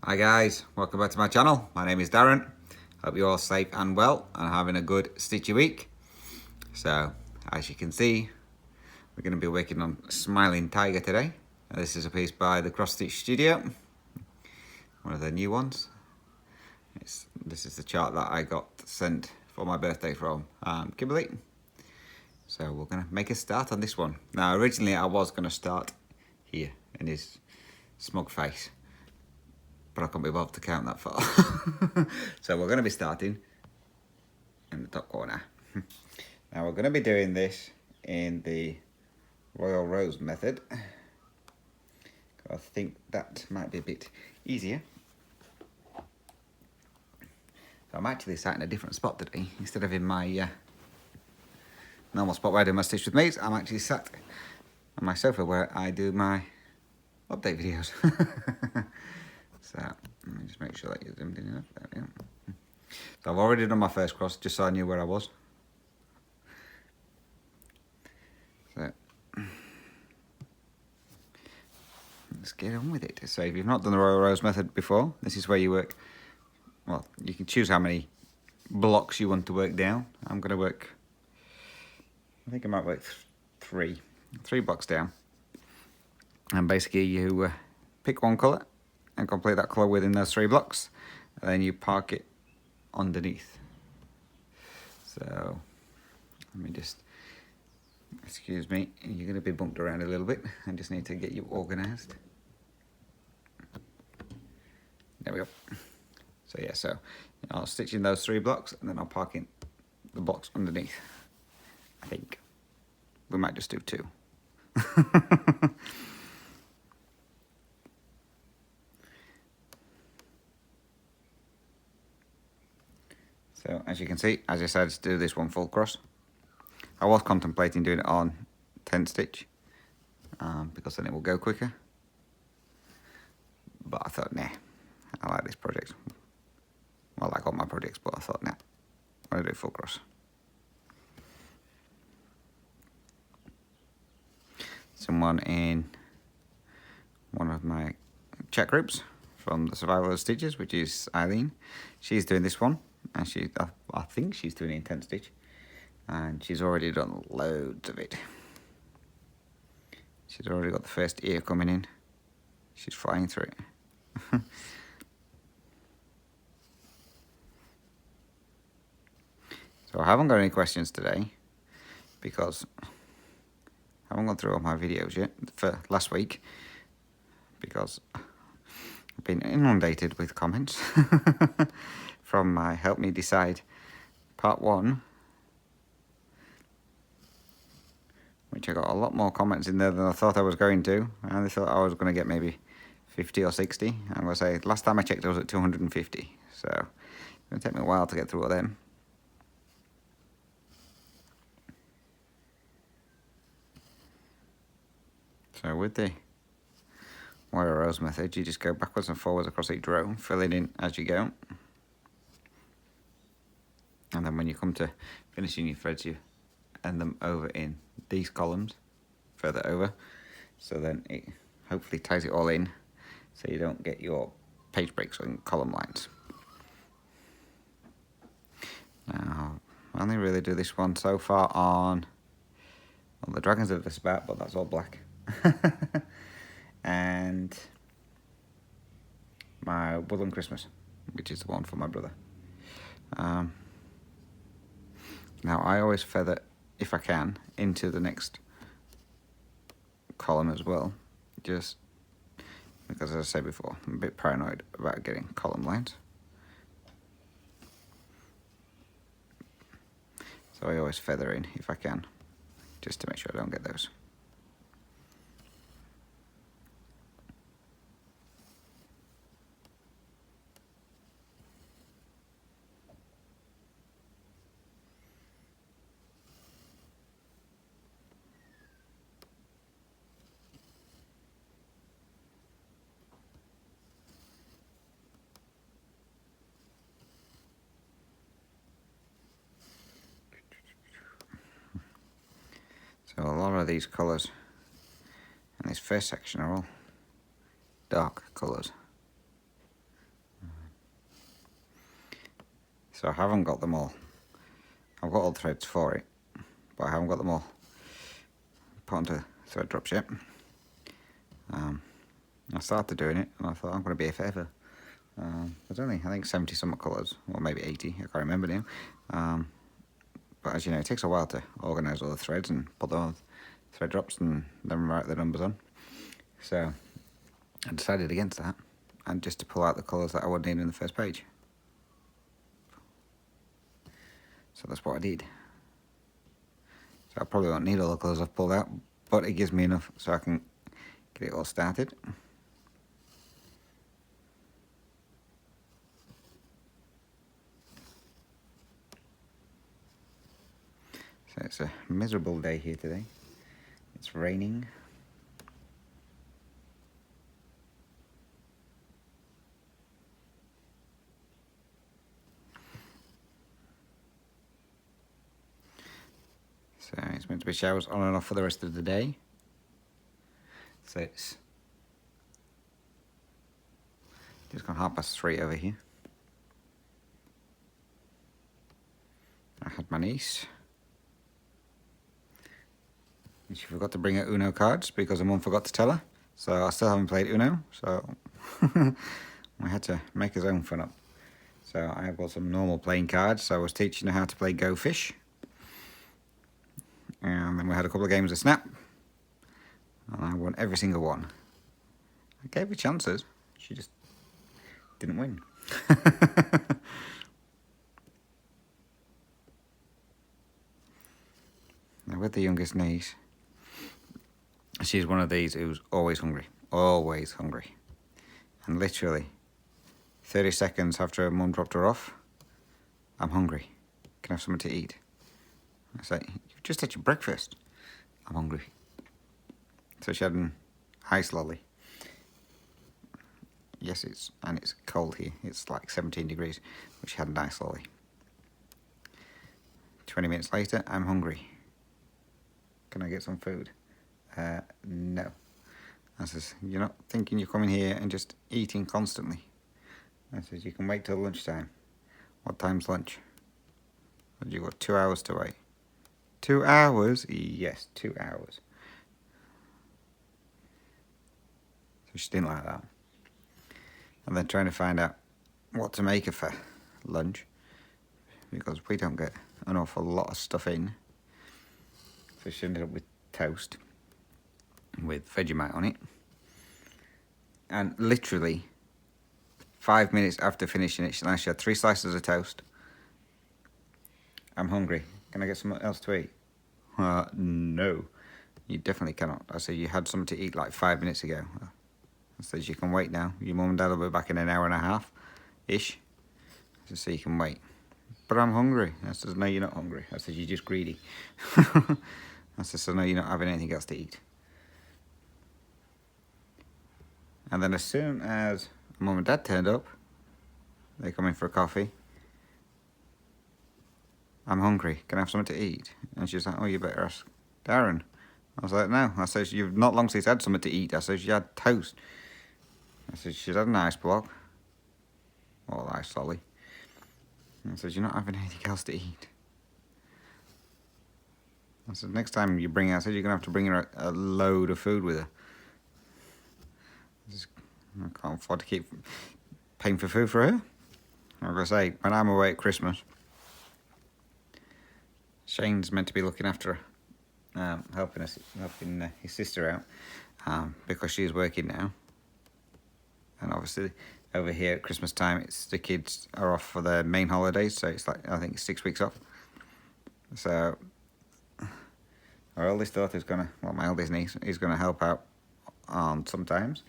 Hi guys, welcome back to my channel. My name is Darren. Hope you're all safe and well and having a good stitchy week. So, as you can see, we're going to be working on Smiling Tiger today. This is a piece by the Cross Stitch Studio, one of their new ones. This is the chart that I got sent for my birthday from Kimberly. So we're going to make a start on this one. Now originally I was going to start here in his smug face, but I can't be bothered to count that far. So we're going to be starting in the top corner. Now we're going to be doing this in the Royal Rose method. I think that might be a bit easier. So I'm actually sat in a different spot today. Instead of in my normal spot where I do my stitch with mates, I'm actually sat on my sofa where I do my update videos. So let me just make sure that you're zoomed in enough. There we go. So I've already done my first cross just so I knew where I was. So let's get on with it. So if you've not done the Royal Rose method before, this is where you work. Well, you can choose how many blocks you want to work down. I'm going to work, I think I might work three blocks down. And basically you pick one colour and complete that colour within those 3 blocks. And then you park it underneath. So let me just, excuse me, you're going to be bumped around a little bit. I just need to get you organised. There we go. So yeah, so I'll stitch in those 3 blocks and then I'll park in the blocks underneath. I think we might just do 2. So as you can see, I decided to do this one full cross. I was contemplating doing it on 10 stitch because then it will go quicker. But I thought, nah, I like this project. Well, I like all my projects, but I thought, nah, I'm going to do full cross. Someone in one of my chat groups from the Survival of Stitches, which is Eileen, she's doing this one, and I think she's doing it in 10 stitch, and she's already done loads of it. She's already got the first ear coming in. She's flying through it. So I haven't got any questions today because I haven't gone through all my videos yet for last week because I've been inundated with comments from my Help Me Decide part 1, which I got a lot more comments in there than I thought I was going to. And I thought I was going to get maybe 50 or 60. I'm going to say last time I checked I was at 250. So it's going to take me a while to get through all them. So with the Royal Rose method, you just go backwards and forwards across each row, filling in as you go. And then when you come to finishing your threads, you end them over in these columns, further over. So then it hopefully ties it all in, so you don't get your page breaks on column lines. Now, I only really do this one so far on, well, the Dragons of the Spat, but that's all black. And my Woodland Christmas, which is the one for my brother. Now I always feather, if I can, into the next column as well, just because, as I said before, I'm a bit paranoid about getting column lines. So I always feather in if I can, just to make sure I don't get those. So a lot of these colours in this first section are all dark colours. So I haven't got them all. I've got all the threads for it, but I haven't got them all put onto thread drops yet. I started doing it and I thought I'm going to be here forever. There's only, I think, 70 some colours, or maybe 80, I can't remember now. But as you know, it takes a while to organise all the threads and put them on thread drops and then write the numbers on. So I decided against that, and just to pull out the colours that I would need in the first page. So that's what I did. So I probably won't need all the colours I've pulled out, but it gives me enough so I can get it all started. So it's a miserable day here today. It's raining. So it's meant to be showers on and off for the rest of the day. So it's just gone 3:30 over here. I had my niece. And she forgot to bring her Uno cards because her mum forgot to tell her. So I still haven't played Uno, so we had to make his own fun up. So I have got some normal playing cards, so I was teaching her how to play Go Fish. And then we had a couple of games of Snap. And I won every single one. I gave her chances, she just didn't win. Now with the youngest niece, she's one of these who's always hungry. Always hungry. And literally 30 seconds after her mum dropped her off, I'm hungry. Can I have something to eat? I say, you've just had your breakfast. I'm hungry. So she had an ice lolly. Yes, it's cold here. It's like 17 degrees, but she had an ice lolly. 20 minutes later, I'm hungry. Can I get some food? No. I says, you're not thinking you're coming here and just eating constantly. I says, you can wait till lunchtime. What time's lunch? You've got 2 hours to wait. 2 hours? Yes, 2 hours. So she didn't like that. And then trying to find out what to make her for lunch, because we don't get an awful lot of stuff in. So she ended up with toast with Vegemite on it. And literally 5 minutes after finishing it, she had 3 slices of toast. I'm hungry. Can I get something else to eat? No, you definitely cannot. I said, you had something to eat like 5 minutes ago. I said, you can wait now. Your mum and dad will be back in an hour and a half-ish. I said, so you can wait. But I'm hungry. I said, no, you're not hungry. I said, you're just greedy. I said, so no, you're not having anything else to eat. And then as soon as mum and dad turned up, they come in for a coffee. I'm hungry. Can I have something to eat? And she's like, oh, you better ask Darren. I was like, no. I said, you've not long since had something to eat. I said, you had toast. I said, she's had an ice block. Or ice lolly. I said, you're not having anything else to eat. I said, next time you bring her, I said, you're going to have to bring her a load of food with her. I can't afford to keep paying for food for her. Like I say, when I'm away at Christmas, Shane's meant to be looking after her, helping his sister out, because she's working now. And obviously, over here at Christmas time, it's the kids are off for their main holidays, so it's like, I think it's 6 weeks off. So our eldest daughter's my eldest niece is gonna help out sometimes,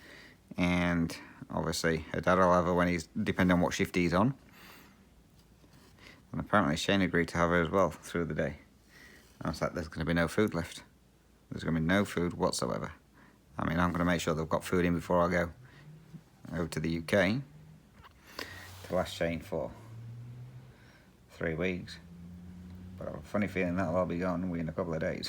and obviously her dad will have her when he's, depending on what shift he's on. And apparently Shane agreed to have her as well through the day. I was like, there's going to be no food left. There's going to be no food whatsoever. I mean, I'm going to make sure they've got food in before I go over to the UK to last Shane for 3 weeks. But I have a funny feeling that'll all be gone within a couple of days.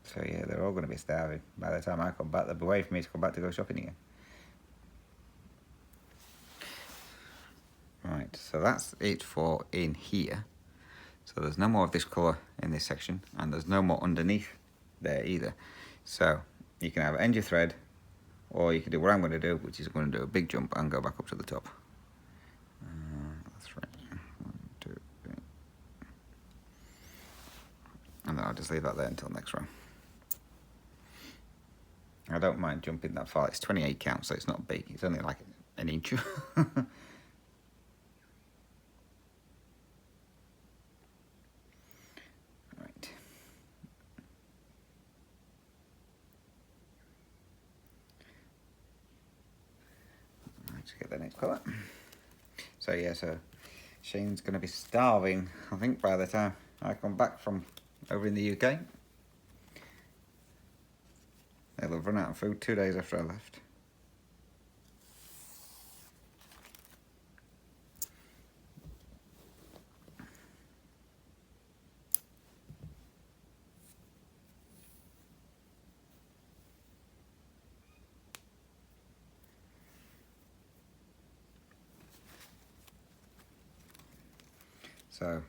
So yeah, they're all going to be starving. By the time I come back, they'll be waiting for me to come back to go shopping again. Right, so that's it for in here. So there's no more of this colour in this section, and there's no more underneath there either. So you can either end your thread, or you can do what I'm going to do, which is I'm going to do a big jump and go back up to the top. That's right. 1, 2, 3. And then I'll just leave that there until next row. I don't mind jumping that far. It's 28 count, so it's not big. It's only like an inch. Let's get the next colour. So yeah, so Shane's going to be starving, I think, by the time I come back from over in the UK. They'll have run out of food 2 days after I left. So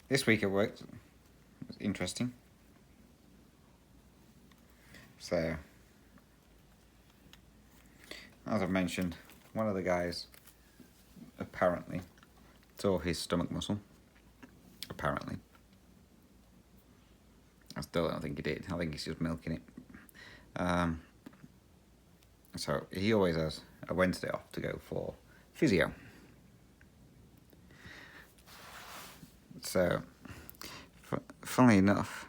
this week at work was interesting. So as I've mentioned, one of the guys apparently tore his stomach muscle. Apparently. I still don't think he did. I think he's just milking it. So he always has a Wednesday off to go for physio. So, funnily enough,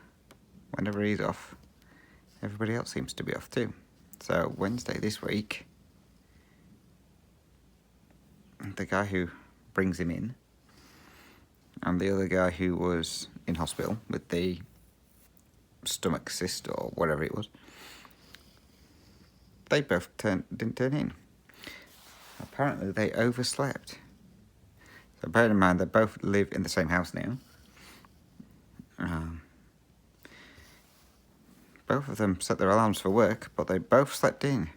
whenever he's off, everybody else seems to be off too. So Wednesday this week, the guy who brings him in, and the other guy who was in hospital with the stomach cyst or whatever it was, they both didn't turn in. Apparently they overslept. So bear in mind, they both live in the same house now. Both of them set their alarms for work, but they both slept in.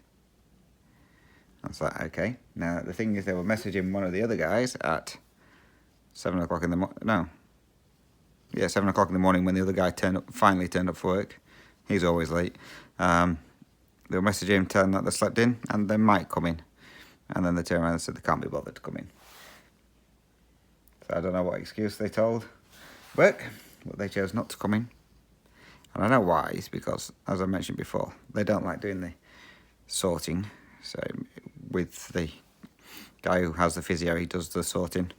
I was like, okay. Now, the thing is, they were messaging one of the other guys at 7 o'clock in the morning. No. Yeah, 7 o'clock in the morning when the other guy finally turned up for work. He's always late. They were messaging him telling that they slept in and they might come in. And then they turned around and said they can't be bothered to come in. So I don't know what excuse they told work, but they chose not to come in. And I know why. It's because, as I mentioned before, they don't like doing the sorting. So with the guy who has the physio, he does the sorting.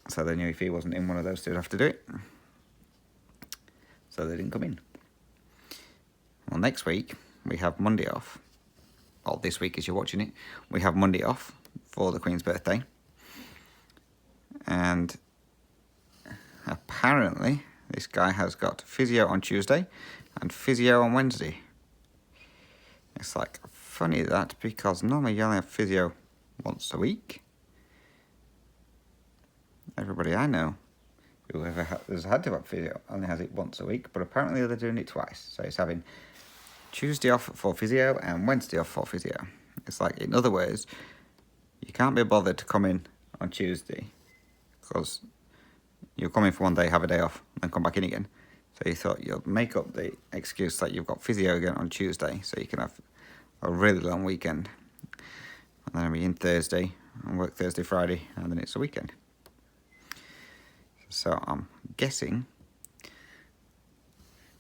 So they knew if he wasn't in one of those, they'd have to do it. So they didn't come in. Well, next week, we have Monday off. Well, this week as you're watching it, we have Monday off for the Queen's birthday. And apparently, this guy has got physio on Tuesday and physio on Wednesday. It's like funny that, because normally you only have physio once a week. Everybody I know who has had to have physio only has it once a week, but apparently they're doing it twice. So he's having Tuesday off for physio and Wednesday off for physio. It's like, in other words, you can't be bothered to come in on Tuesday because you'll come in for one day, have a day off, and come back in again. So you thought you'll make up the excuse that you've got physio again on Tuesday, so you can have a really long weekend. And then I'll be in Thursday, and work Thursday, Friday, and then it's a weekend. So I'm guessing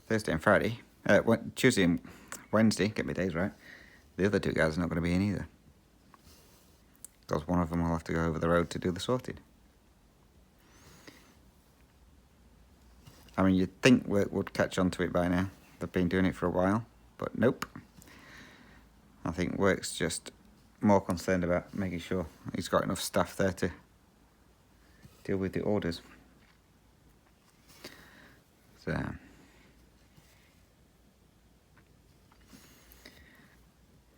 Thursday and Friday, Tuesday and Wednesday, get my days right, the other two guys are not going to be in either. Because one of them will have to go over the road to do the sorting. I mean, you'd think work would catch on to it by now. They've been doing it for a while, but nope. I think work's just more concerned about making sure he's got enough staff there to deal with the orders. So,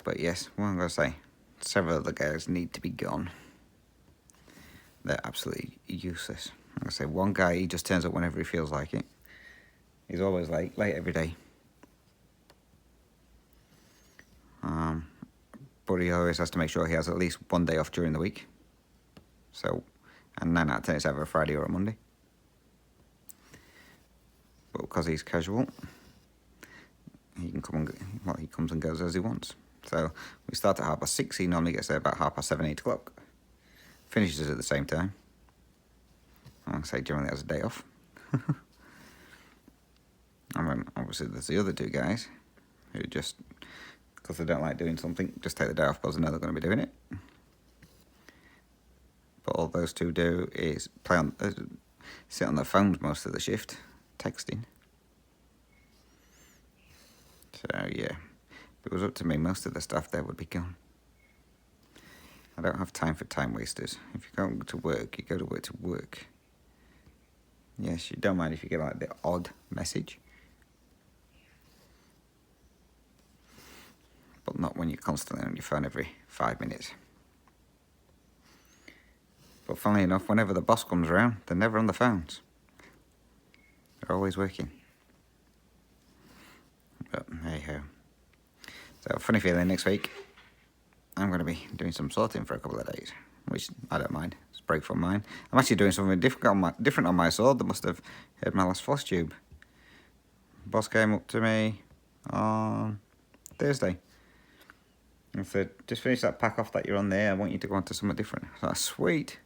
but yes, what I'm going to say, several of the guys need to be gone. They're absolutely useless. I'm going to say one guy, he just turns up whenever he feels like it. He's always late every day. But he always has to make sure he has at least one day off during the week. So, and 9 out of 10 it's either a Friday or a Monday. But because he's casual, he can come and go, well, he comes and goes as he wants. So we start at 6:30. He normally gets there about 7:30, 8 o'clock. Finishes at the same time. I'll say generally has a day off. And then obviously there's the other two guys who just, because they don't like doing something, just take the day off because they know they're going to be doing it. But all those two do is sit on their phones most of the shift, texting. So yeah, if it was up to me, most of the stuff there would be gone. I don't have time for time wasters. If you go to work, you go to work to work. Yes, you don't mind if you get like the odd message. But not when you're constantly on your phone every 5 minutes. But funnily enough, whenever the boss comes around, they're never on the phones. They're always working. But hey ho. So funny feeling next week, I'm going to be doing some sorting for a couple of days, which I don't mind. It's a break from mine. I'm actually doing something different on my sword. They must have heard my last floss tube. Boss came up to me on Thursday and said, just finish that pack off that you're on there. I want you to go on to something different. I thought, sweet.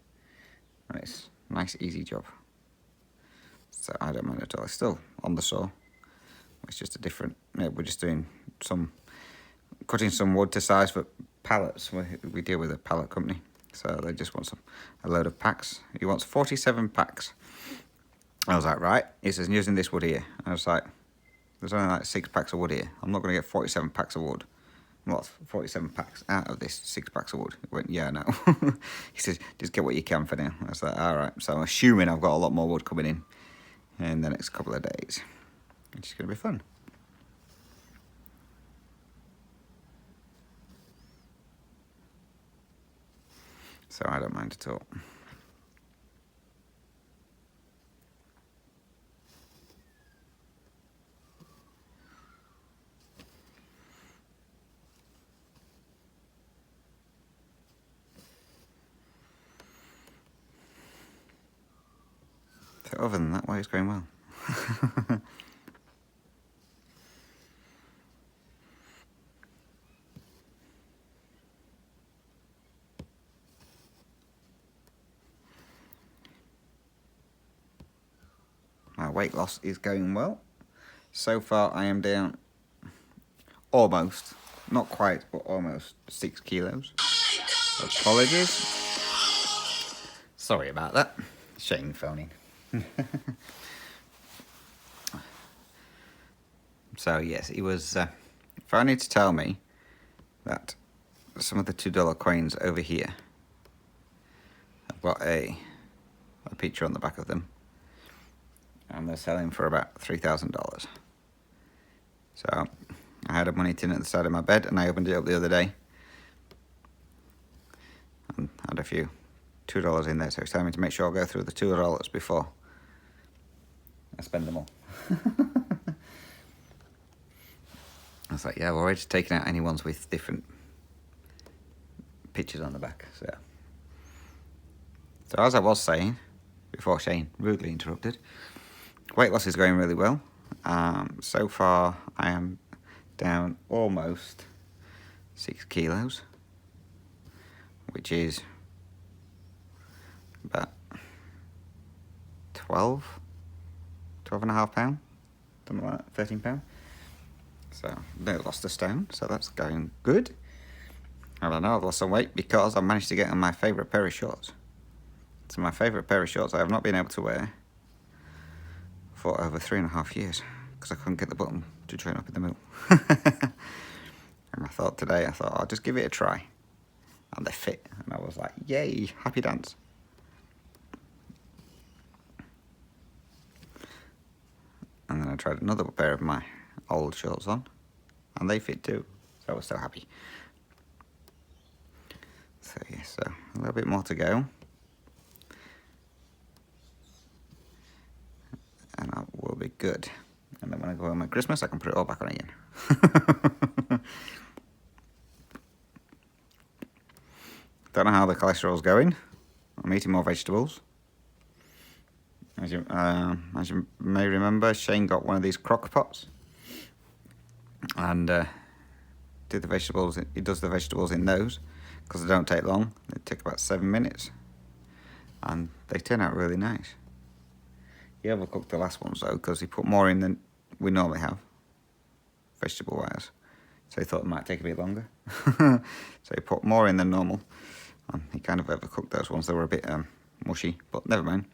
And it's a nice, easy job. So I don't mind at all. It's still on the saw. It's just a different, we're just doing cutting some wood to size for pallets. We deal with a pallet company. So they just want a load of packs. He wants 47 packs. I was like, right. He says, using this wood here. I was like, there's only like 6 packs of wood here. I'm not going to get 47 packs of wood. What, 47 packs out of this 6 packs of wood? He went, yeah, no. He says, just get what you can for now. I was like, all right. So I'm assuming I've got a lot more wood coming in the next couple of days. Which is going to be fun. So I don't mind at all. So other than that, it's going well. My weight loss is going well. So far I am down almost, not quite, but almost 6 kilos. Apologies. Sorry about that. Shane phoning. So yes, he was phoning to tell me that some of the $2 coins over here, I've got a picture on the back of them, and they're selling for about $3,000. So I had a money tin at the side of my bed, and I opened it up the other day and had a few $2 in there. So it's telling me to make sure I go through the $2 before I spend them all. I was like, yeah, we're already taking out any ones with different pictures on the back. So as I was saying before Shane rudely interrupted, weight loss is going really well. So far I am down almost 6 kilos, which is about 12 and a half pounds, something like that, 13 pounds. So they lost a stone, so that's going good. I don't know, I've lost some weight because I managed to get on my favourite pair of shorts. It's my favourite pair of shorts I have not been able to wear for over 3.5 years because I couldn't get the button to join up in the middle. And I thought I'll just give it a try. And they fit, and I was like, yay, happy dance. And then I tried another pair of my old shorts on, and they fit too, so I was so happy. So yeah, so a little bit more to go, and I will be good. And then when I go home at Christmas, I can put it all back on again. Don't know how the cholesterol's going. I'm eating more vegetables. As you may remember, Shane got one of these crock pots and did the vegetables. He does the vegetables in those because they don't take long. They take about 7 minutes, and they turn out really nice. He overcooked the last ones though because he put more in than we normally have, vegetable-wise. So he thought it might take a bit longer. So he put more in than normal, and he kind of overcooked those ones. They were a bit mushy, but never mind.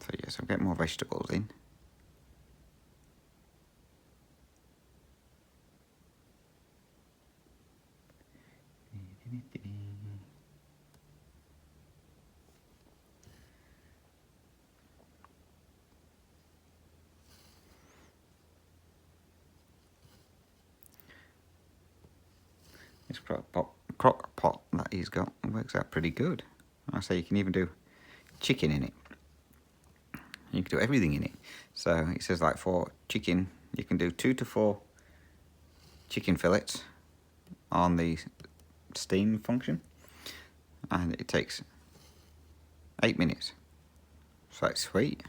So yes, I'll get more vegetables in. This crock pot that he's got works out pretty good. I say you can even do chicken in it. You can do everything in it. So it says like for chicken, you can do 2 to 4 chicken fillets on the steam function, and it takes 8 minutes. So it's sweet.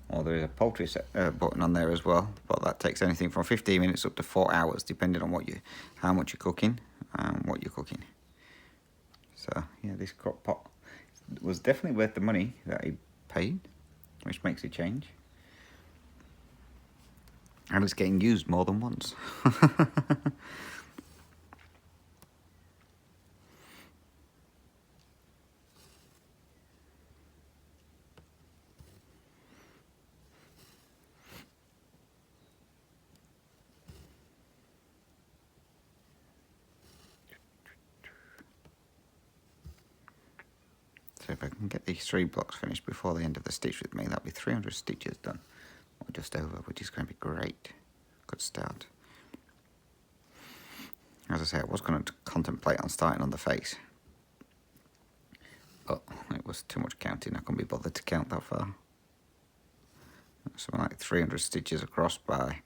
Or there is a poultry button on there as well, but that takes anything from 15 minutes up to 4 hours, depending on how much you're cooking and what you're cooking. So yeah, this crock pot was definitely worth the money that he paid, which makes a change. And it's getting used more than once. So if I can get these 3 blocks finished before the end of the stitch with me, that'll be 300 stitches done, or just over, which is going to be great. Good start. As I say, I was going to contemplate on starting on the face, but it was too much counting. I couldn't be bothered to count that far. Something like 300 stitches across by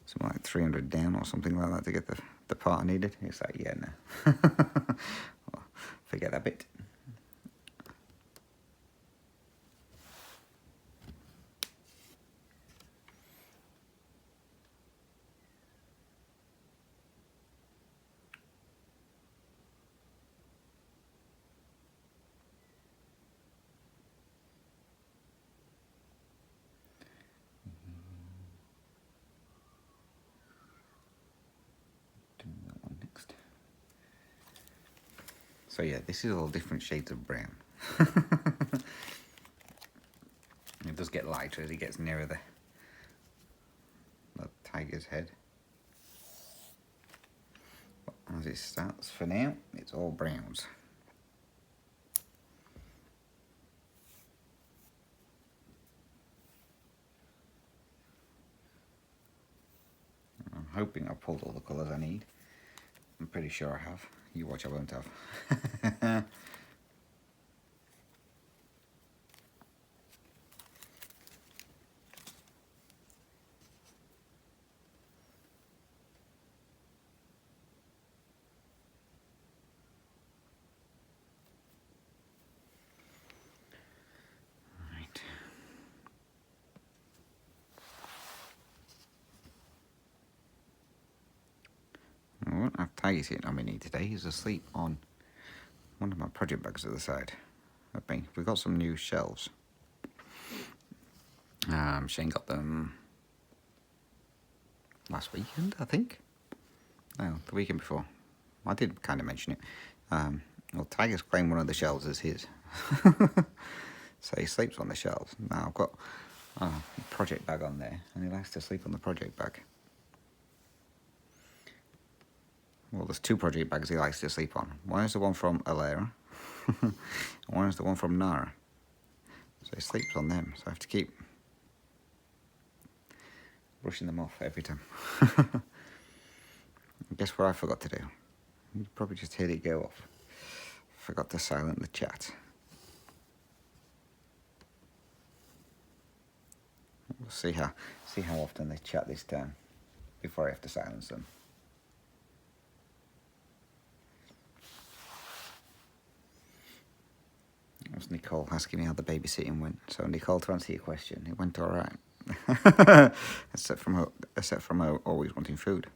something like 300 down or something like that to get the part I needed. It's like, yeah, no. Well, forget that bit. So yeah, this is all different shades of brown. It does get lighter as it gets nearer the tiger's head. But as it starts for now, it's all browns. I'm hoping I've pulled all the colours I need. I'm pretty sure I have. You watch, I won't have. What I've Tiger's hitting on my knee today. He's asleep on one of my project bags at the side. We got some new shelves. Shane got them last weekend, I think. No, the weekend before. I did kind of mention it. Well, Tiger's claimed one of the shelves as his. So he sleeps on the shelves. Now I've got a project bag on there, and he likes to sleep on the project bag. Well, there's 2 project bags he likes to sleep on. One is the one from Alera, and one is the one from Nara. So he sleeps on them, so I have to keep brushing them off every time. Guess what I forgot to do? You probably just heard it go off. Forgot to silence the chat. We'll see how often they chat this time. before I have to silence them. That was Nicole asking me how the babysitting went. So Nicole, to answer your question, it went all right. except from her always wanting food.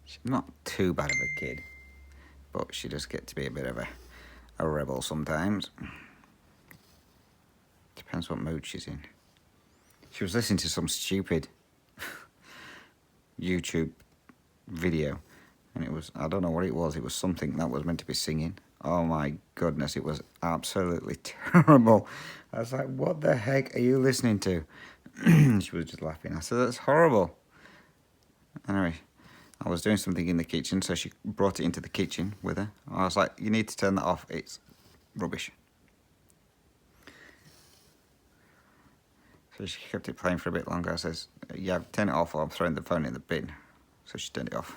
She's not too bad of a kid, but she does get to be a bit of a rebel sometimes. Depends what mood she's in. She was listening to some stupid YouTube video, and it was, I don't know what it was something that was meant to be singing. Oh my goodness, it was absolutely terrible. I was like, what the heck are you listening to? She was just laughing. I said, that's horrible. Anyway, I was doing something in the kitchen, so she brought it into the kitchen with her. I was like, you need to turn that off, it's rubbish. So she kept it playing for a bit longer. I says, yeah, turn it off or I'm throwing the phone in the bin. So she turned it off.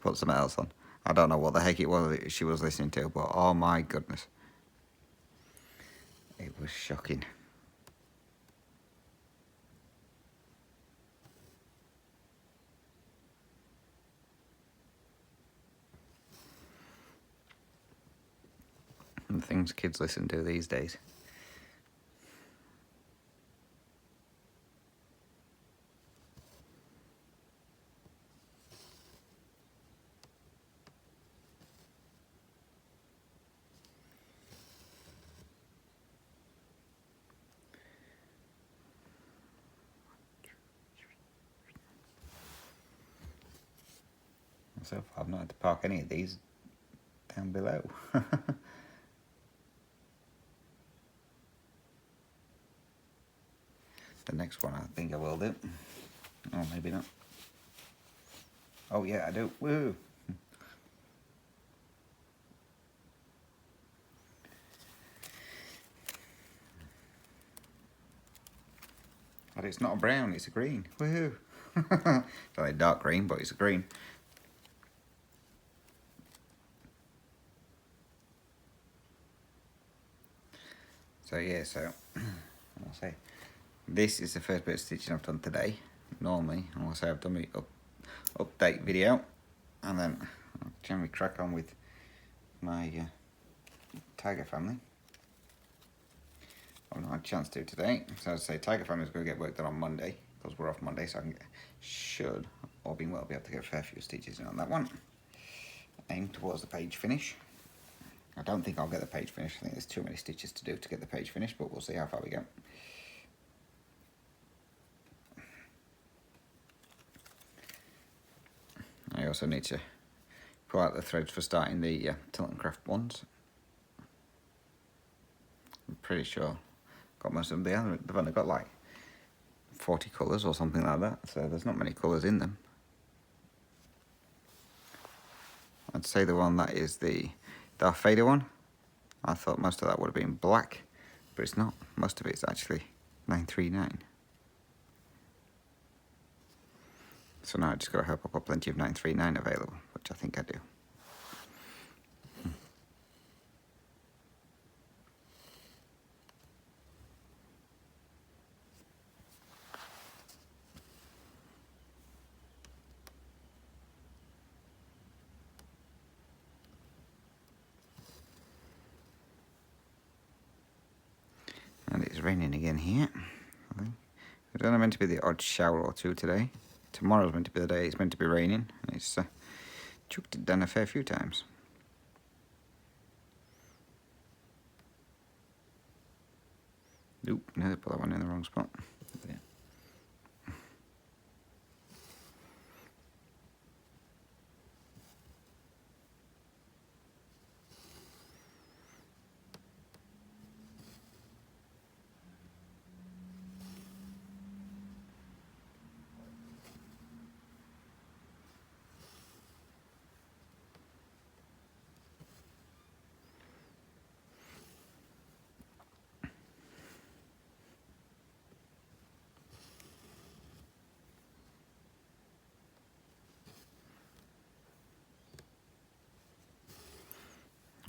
Put something else on. I don't know what the heck it was she was listening to, but oh my goodness. It was shocking. And things kids listen to these days. So far, I've not had to park any of these down below. The next one I think I will do. Or maybe not. Oh yeah, I do. Woo! But it's not a brown, it's a green. Woohoo! It's only dark green, but it's a green. So yeah, so I'll say this is the first bit of stitching I've done today. Normally, I'll say I've done my update video, and then I'll generally crack on with my tiger family. I've not had a chance to today, so I'd say tiger family is going to get work done on Monday because we're off Monday, so I can should, all being well, be able to get a fair few stitches in on that one. Aim towards the page finish. I don't think I'll get the page finished. I think there's too many stitches to do to get the page finished, but we'll see how far we go. I also need to pull out the threads for starting the Tilton Craft ones. I'm pretty sure got most of them. They've only got like 40 colours or something like that, so there's not many colours in them. I'd say the one that is the Darth Vader one, I thought most of that would have been black, but it's not. Most of it's actually 939. So now I just got to hope I've got plenty of 939 available, which I think I do. And it's raining again here. It's only meant to be the odd shower or two today. Tomorrow's meant to be the day it's meant to be raining, and it's chucked it down a fair few times. Oop, nearly put that one in the wrong spot. There.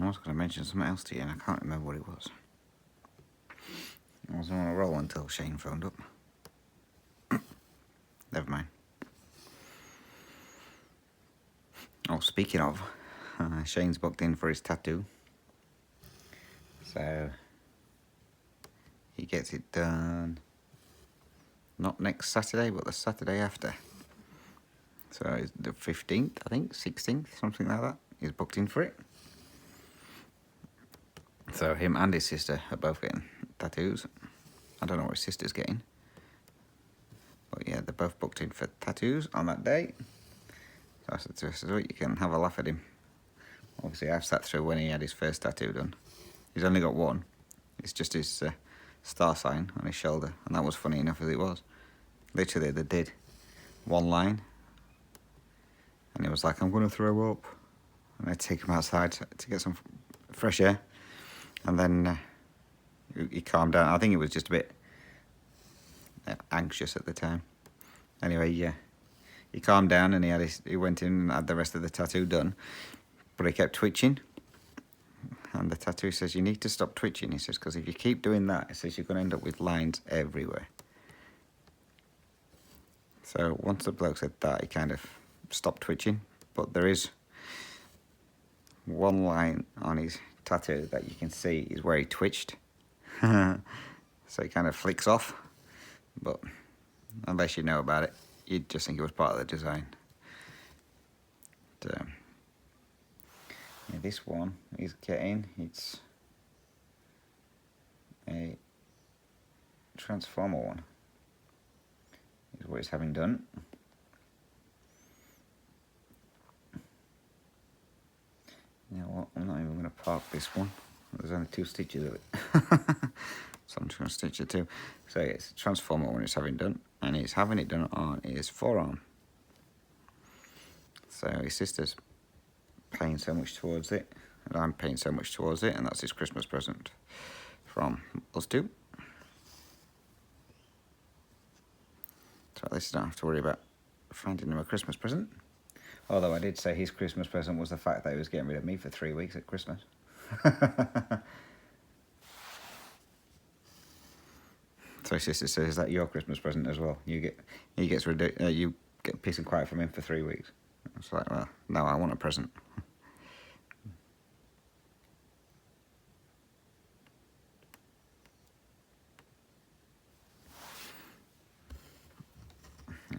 was going to mention something else to you and I can't remember what it was. I was on a roll until Shane phoned up. Never mind. Oh, speaking of, Shane's booked in for his tattoo. So, he gets it done, not next Saturday, but the Saturday after. So, it's the 15th, I think, 16th, something like that. He's booked in for it. So, him and his sister are both getting tattoos. I don't know what his sister's getting. But yeah, they're both booked in for tattoos on that day. So I said to her, "Well, you can have a laugh at him." Obviously, I've sat through when he had his first tattoo done. He's only got one. It's just his star sign on his shoulder. And that was funny enough as it was. Literally, they did one line. And he was like, "I'm going to throw up." And I take him outside to get some fresh air. And then he calmed down. I think he was just a bit anxious at the time. Anyway, yeah, he calmed down and he went in and had the rest of the tattoo done, but he kept twitching. And the tattoo says, "You need to stop twitching." He says, "Because if you keep doing that," he says, "you're going to end up with lines everywhere." So once the bloke said that, he kind of stopped twitching. But there is one line on his tattoo that you can see is where he twitched. So it kind of flicks off. But unless you know about it, you'd just think it was part of the design. But, yeah, this one he's getting, it's a Transformer one. Is what he's having done. You know what, I'm not even going to park this one. There's only 2 stitches of it. So I'm just going to stitch it too. So it's a Transformer one it's having done. And he's having it done on his forearm. So his sister's paying so much towards it. And I'm paying so much towards it. And that's his Christmas present from us two. So at least I don't have to worry about finding him a Christmas present. Although I did say his Christmas present was the fact that he was getting rid of me for 3 weeks at Christmas. So his sister says, "Is that your Christmas present as well? You get peace and quiet from him for 3 weeks." I was like, "Well, no, I want a present."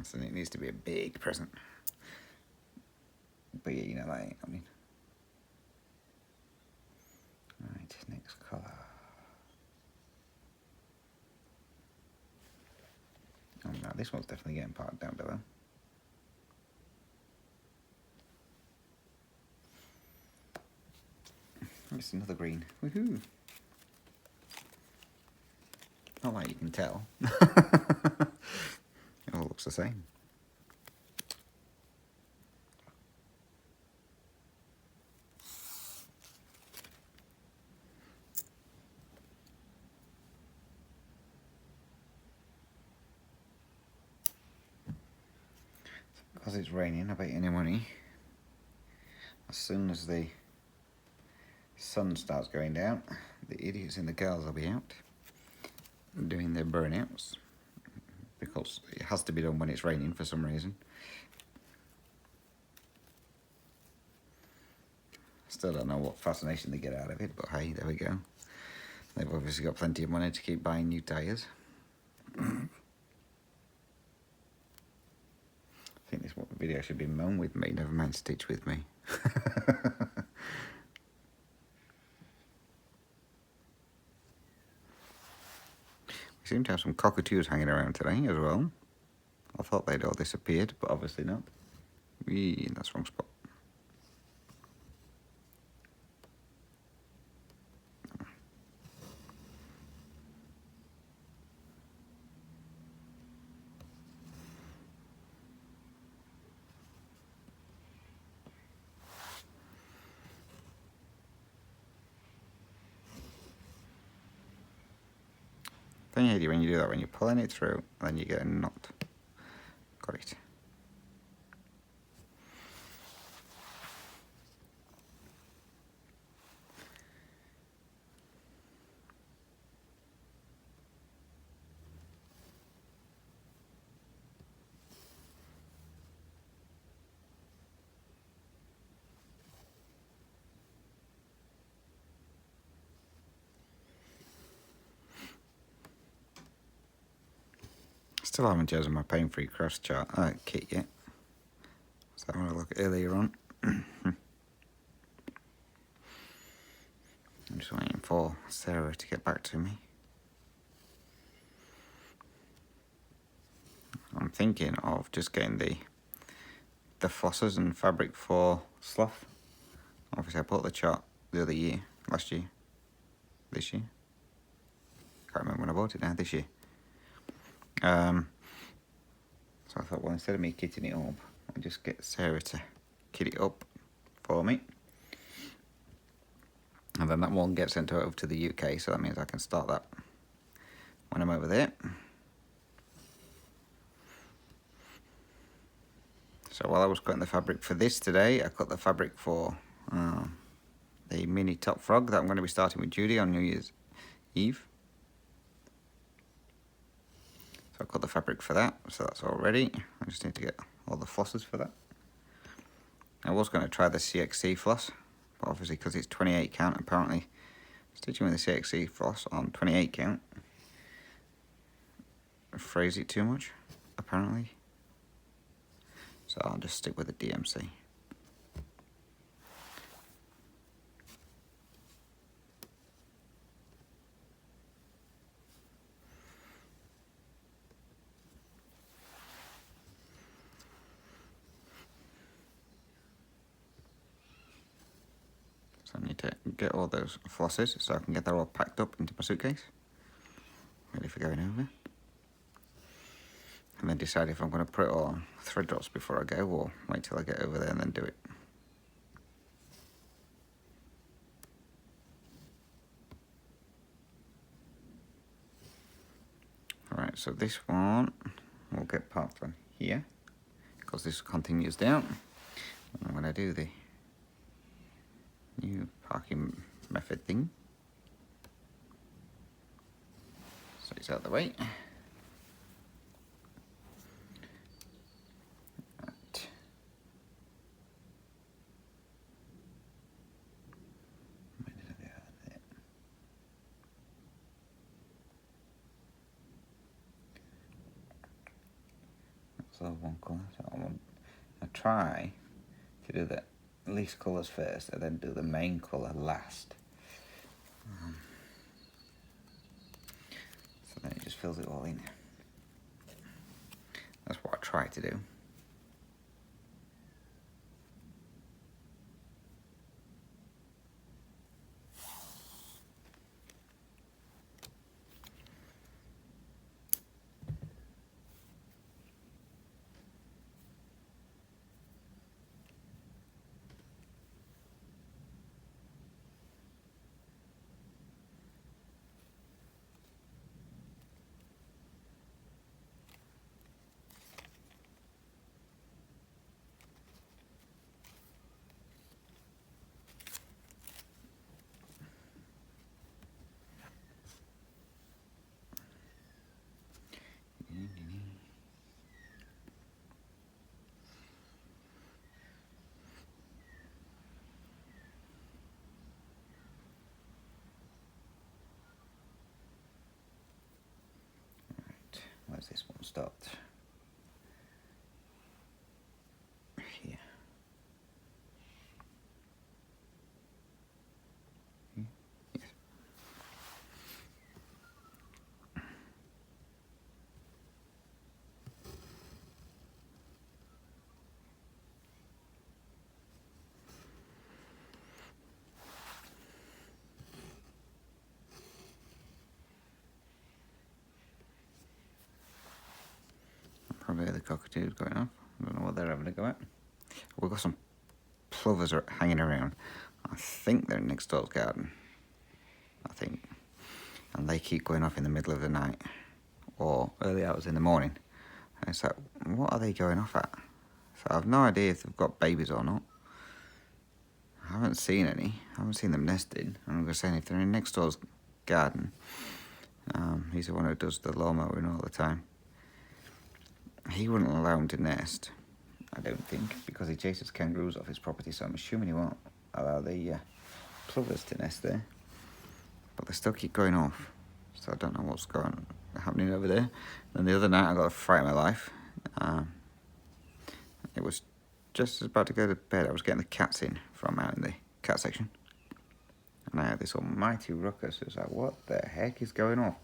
So it needs to be a big present. But yeah, you know, like, I mean. Right, next colour. Oh no, this one's definitely getting parked down below. It's another green. Woohoo! Not like you can tell. It all looks the same. Because it's raining, I bet any money, as soon as the sun starts going down, the idiots and the girls will be out doing their burnouts, because it has to be done when it's raining for some reason. Still don't know what fascination they get out of it, but hey, there we go. They've obviously got plenty of money to keep buying new tyres. I think this video should be mown with me, never mind stitch with me. We seem to have some cockatoos hanging around today as well. I thought they'd all disappeared, but obviously not. That's the wrong spot. Thing you hate when you do that, when you're pulling it through, and then you get a knot. Got it. Still haven't chosen my pain-free cross chart kit yet. So I'm going to look earlier on. I'm just waiting for Sarah to get back to me. I'm thinking of just getting the flossers and fabric for slough. Obviously I bought the chart the other year, this year. Can't remember when I bought it now, this year. So I thought, well, instead of me kitting it up, I'll just get Sarah to kit it up for me. And then that one gets sent over to the UK, so that means I can start that when I'm over there. So while I was cutting the fabric for this today, I cut the fabric for the mini top frog that I'm going to be starting with Judy on New Year's Eve. So I cut the fabric for that, so that's all ready. I just need to get all the flossers for that. I was going to try the CXC floss, but obviously because it's 28 count, apparently stitching with the CXC floss on 28 count frays it too much, apparently. So I'll just stick with the DMC. So I need to get all those flosses so I can get that all packed up into my suitcase, ready for going over. And then decide if I'm going to put it all on thread drops before I go, or wait till I get over there and then do it. Alright, so this one will get parked on here, because this continues down. And I'm going to do the new parking method thing. So it's out of the way. Right. Where did I go? There. That's all one colour. So I try to do the least colours first and then do the main colour last. So then it just fills it all in. That's what I try to do. Where's this one stopped? Here. Yes. Probably the cockatoos going off. I don't know what they're having to go at. We've got some plovers hanging around. I think they're in next door's garden. I think. And they keep going off in the middle of the night or early hours in the morning. And it's like, what are they going off at? So I have no idea if they've got babies or not. I haven't seen any. I haven't seen them nested. And I'm just saying, if they're in next door's garden, he's the one who does the lawn mowing all the time. He wouldn't allow him to nest, I don't think, because he chases kangaroos off his property, so I'm assuming he won't allow the plovers to nest there. But they still keep going off. so I don't know what's happening over there. And the other night I got a fright of my life. It was just about to go to bed. I was getting the cats in from out in the cat section, and I had this almighty ruckus. It was like, what the heck is going on?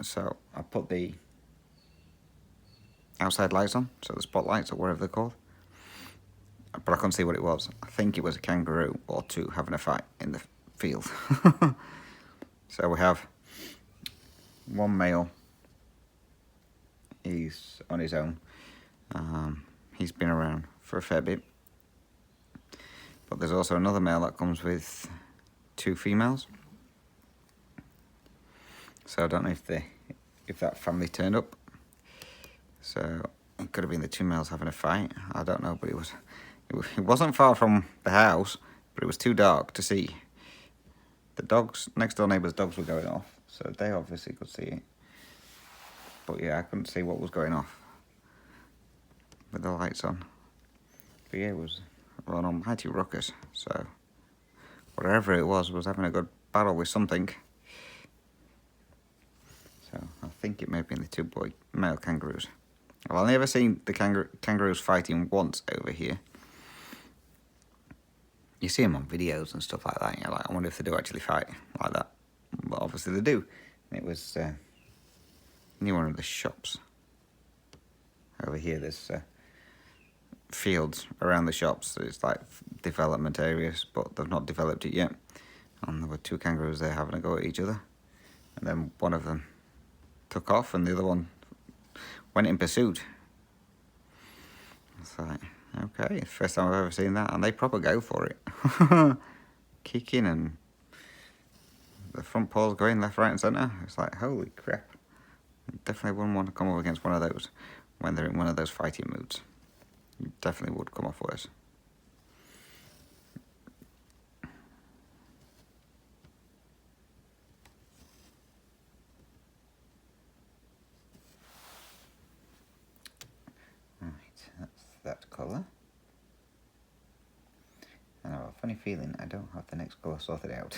So I put the outside lights on, so the spotlights or whatever they're called, but I couldn't see what it was. I think it was a kangaroo or two having a fight in the field. So we have one male. He's on his own. He's been around for a fair bit, but there's also another male that comes with two females. So I don't know if that family turned up. So it could have been the two males having a fight. I don't know, but it wasn't far from the house, but it was too dark to see. The dogs, next door neighbours' dogs were going off, so they obviously could see it. But yeah, I couldn't see what was going off with the lights on. But yeah, it was an almighty ruckus. So whatever it was having a good battle with something. So I think it may have been the two male kangaroos. I've only ever seen the kangaroos fighting once over here. You see them on videos and stuff like that, and you're like, I wonder if they do actually fight like that. But obviously they do. And it was near one of the shops. Over here there's fields around the shops. So it's like development areas, but they've not developed it yet. And there were two kangaroos there having a go at each other. And then one of them took off and the other one went in pursuit. It's like, okay, first time I've ever seen that, and they proper go for it. Kicking and the front paws going left, right and centre. It's like, holy crap. Definitely wouldn't want to come up against one of those when they're in one of those fighting moods. You definitely would come off worse. That's that colour. And I have a funny feeling I don't have the next colour sorted out.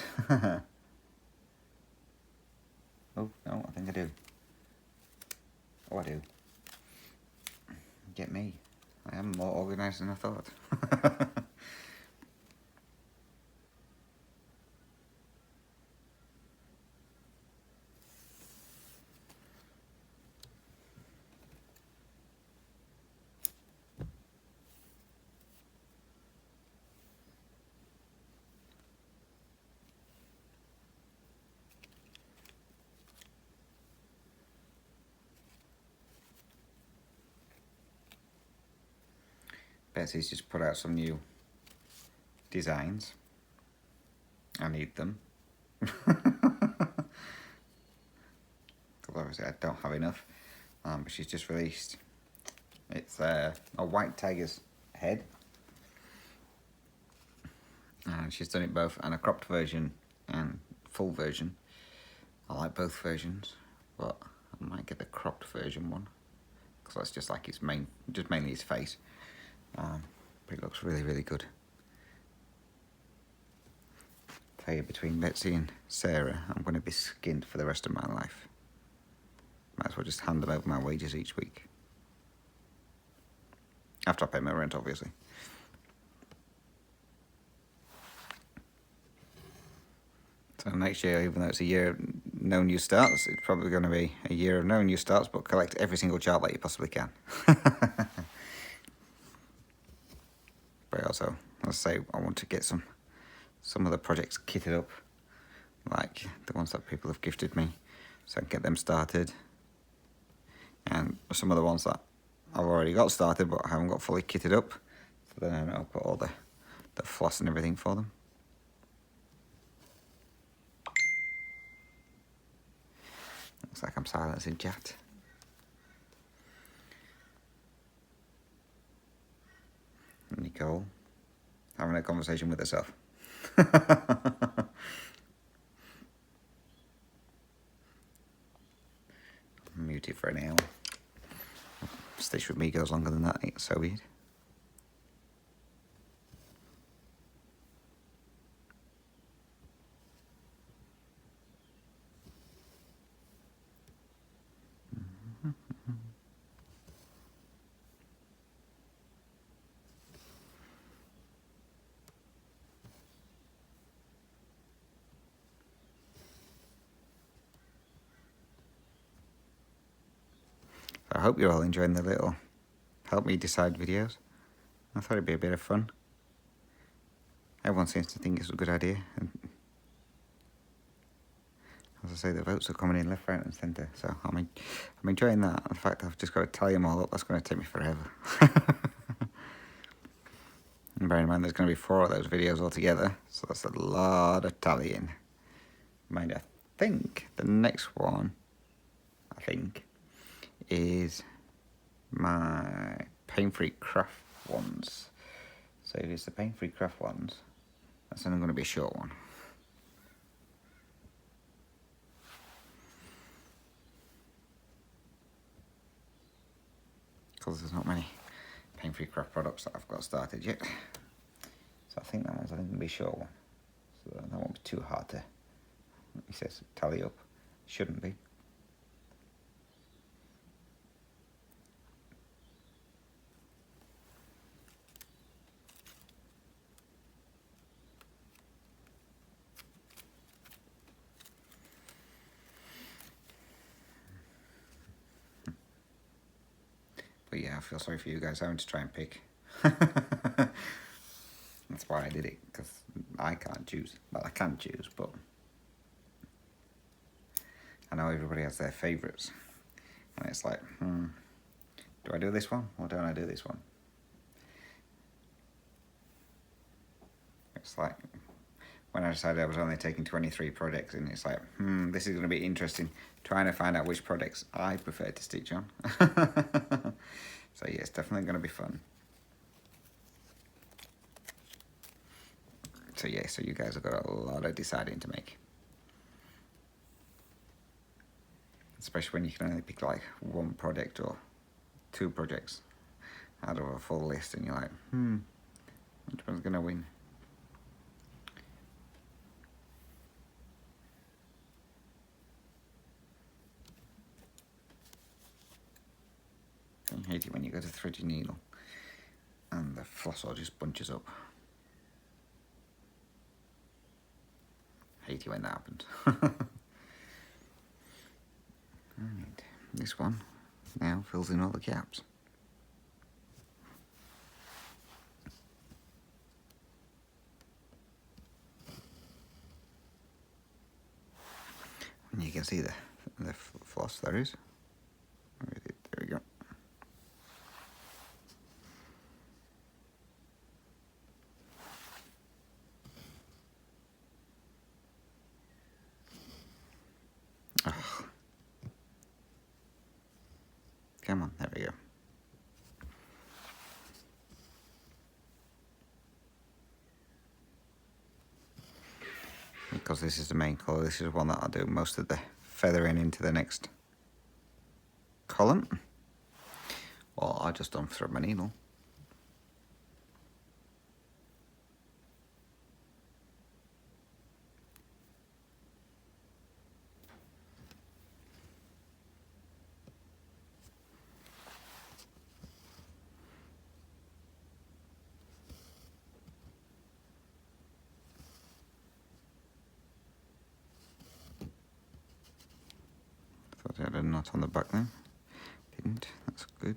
Oh, no, I think I do. Oh, I do. Get me. I am more organised than I thought. Betsy's just put out some new designs. I need them. Obviously I don't have enough. But she's just released. It's a white tiger's head. And she's done it both in a cropped version and full version. I like both versions, but I might get the cropped version one, because that's just like mainly his face. But it looks really, really good. I tell you, between Betsy and Sarah, I'm going to be skinned for the rest of my life. Might as well just hand them over my wages each week. After I pay my rent, obviously. So next year, even though it's a year of no new starts, it's probably going to be a year of no new starts, but collect every single chart that you possibly can. But also, as I say, I want to get some of the projects kitted up, like the ones that people have gifted me, so I can get them started. And some of the ones that I've already got started, but I haven't got fully kitted up, so then I'll put all the floss and everything for them. Looks like I'm silencing chat. Nicole having a conversation with herself. Muted for an hour. Stitch with me goes longer than that, so be it. hope you're all enjoying the little help me decide videos. I thought it'd be a bit of fun. Everyone seems to think it's a good idea. And as I say, the votes are coming in left, right and centre. So I'm enjoying that. In fact, I've just got to tally them all up. That's going to take me forever. And bear in mind, there's going to be 4 of those videos altogether. So that's a lot of tallying. Mind, I think the next one, is my pain-free craft ones. So if it's the pain-free craft ones, that's only going to be a short one. Because there's not many pain-free craft products that I've got started yet. So I think that one's only going to be a short one. So that won't be too hard to, he says, tally up. Shouldn't be. But yeah, I feel sorry for you guys having to try and pick. That's why I did it, because I can't choose. Well, I can choose, but I know everybody has their favourites. And it's like, do I do this one or don't I do this one? It's like, when I decided I was only taking 23 projects, and it's like, this is going to be interesting, trying to find out which projects I prefer to stitch on. So yeah, it's definitely going to be fun. So yeah, so you guys have got a lot of deciding to make. Especially when you can only pick like 1 project or 2 projects out of a full list, and you're like, which one's going to win? I hate it when you go to thread your needle and the floss all just bunches up. Hate it when that happens. Right, this one now fills in all the gaps. And you can see the floss there is. There we go. Oh. Come on, there we go. Because this is the main colour, this is one that I'll do most of the feathering into the next column. Or I'll just unthread my needle. Thought I had a knot on the back then. Didn't. That's good.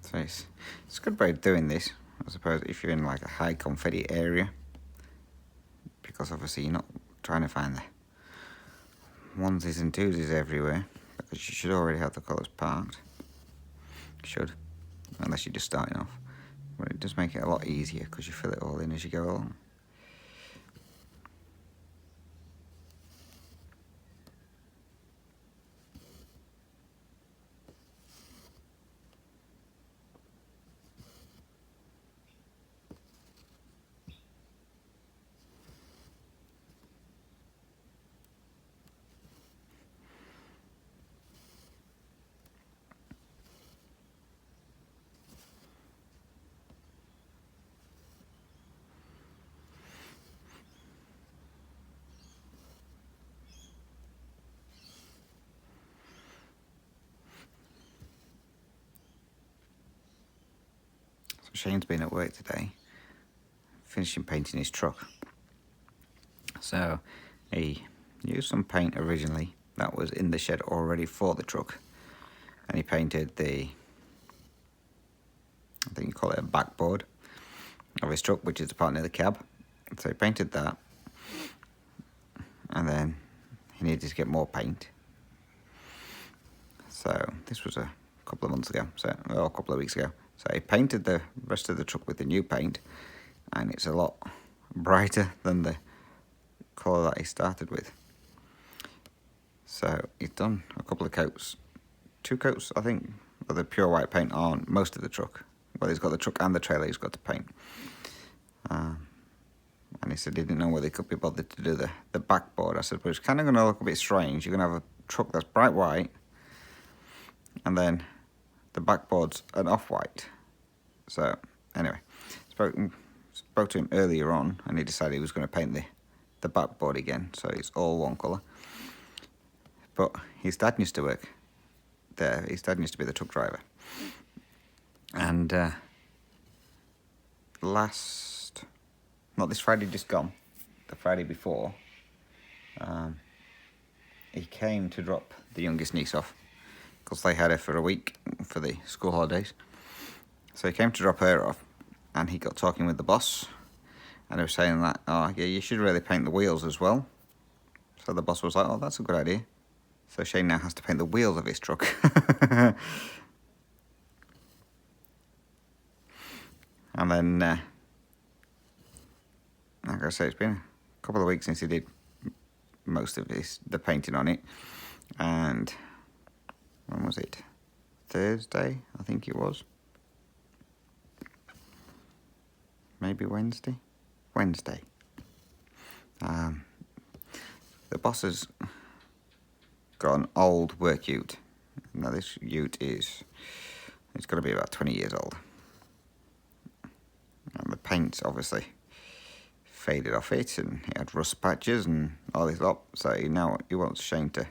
So it's a good way of doing this, I suppose, if you're in like a high confetti area, because obviously you're not trying to find the onesies and twosies everywhere, because you should already have the colours parked. Should, unless you're just starting off. But it does make it a lot easier because you fill it all in as you go along. Shane's been at work today, finishing painting his truck. So he used some paint originally that was in the shed already for the truck, and he painted the, I think you call it a backboard of his truck, which is the part near the cab. So he painted that, and then he needed to get more paint. So this was a couple of months ago, a couple of weeks ago. So he painted the rest of the truck with the new paint, and it's a lot brighter than the colour that he started with. So he's done a couple of coats, 2 coats I think, of the pure white paint on most of the truck. Well, he's got the truck and the trailer he's got to paint. And he said he didn't know whether he could be bothered to do the backboard. I said, but it's kind of going to look a bit strange. You're going to have a truck that's bright white, and then the backboard's an off-white. So anyway, spoke to him earlier on, and he decided he was going to paint the backboard again, so it's all one colour. But his dad used to work there. His dad used to be the truck driver. And not this Friday just gone, the Friday before, he came to drop the youngest niece off, because they had her for a week for the school holidays. So he came to drop her off, and he got talking with the boss, and they were saying that, oh yeah, you should really paint the wheels as well. So the boss was like, oh, that's a good idea. So Shane now has to paint the wheels of his truck. And then, like I say, it's been a couple of weeks since he did most of the painting on it. And when was it? Thursday, I think it was. Maybe Wednesday? Wednesday. The boss has got an old work ute. Now this ute it's got to be about 20 years old. And the paint's obviously faded off it, and it had rust patches and all this lot. So he wants Shane to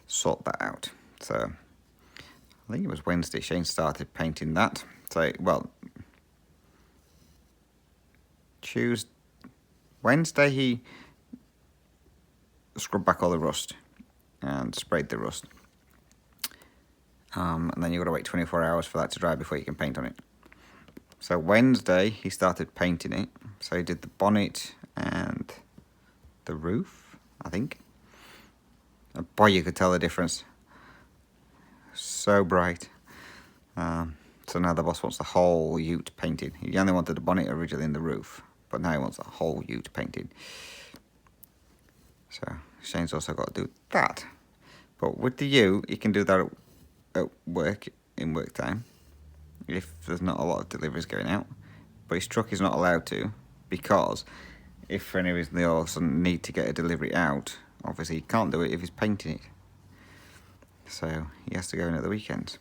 sort that out. So I think it was Wednesday Shane started painting that. So, well, Wednesday he scrubbed back all the rust and sprayed the rust. And then you've got to wait 24 hours for that to dry before you can paint on it. So Wednesday he started painting it. So he did the bonnet and the roof, I think. And boy, you could tell the difference. So bright. So now the boss wants the whole ute painted. He only wanted the bonnet originally in the roof, but now he wants the whole ute painted. So Shane's also got to do that. But with the ute, he can do that at work, in work time, if there's not a lot of deliveries going out. But his truck is not allowed to, because if for any reason they all of a sudden need to get a delivery out, obviously he can't do it if he's painting it. So he has to go in at the weekends.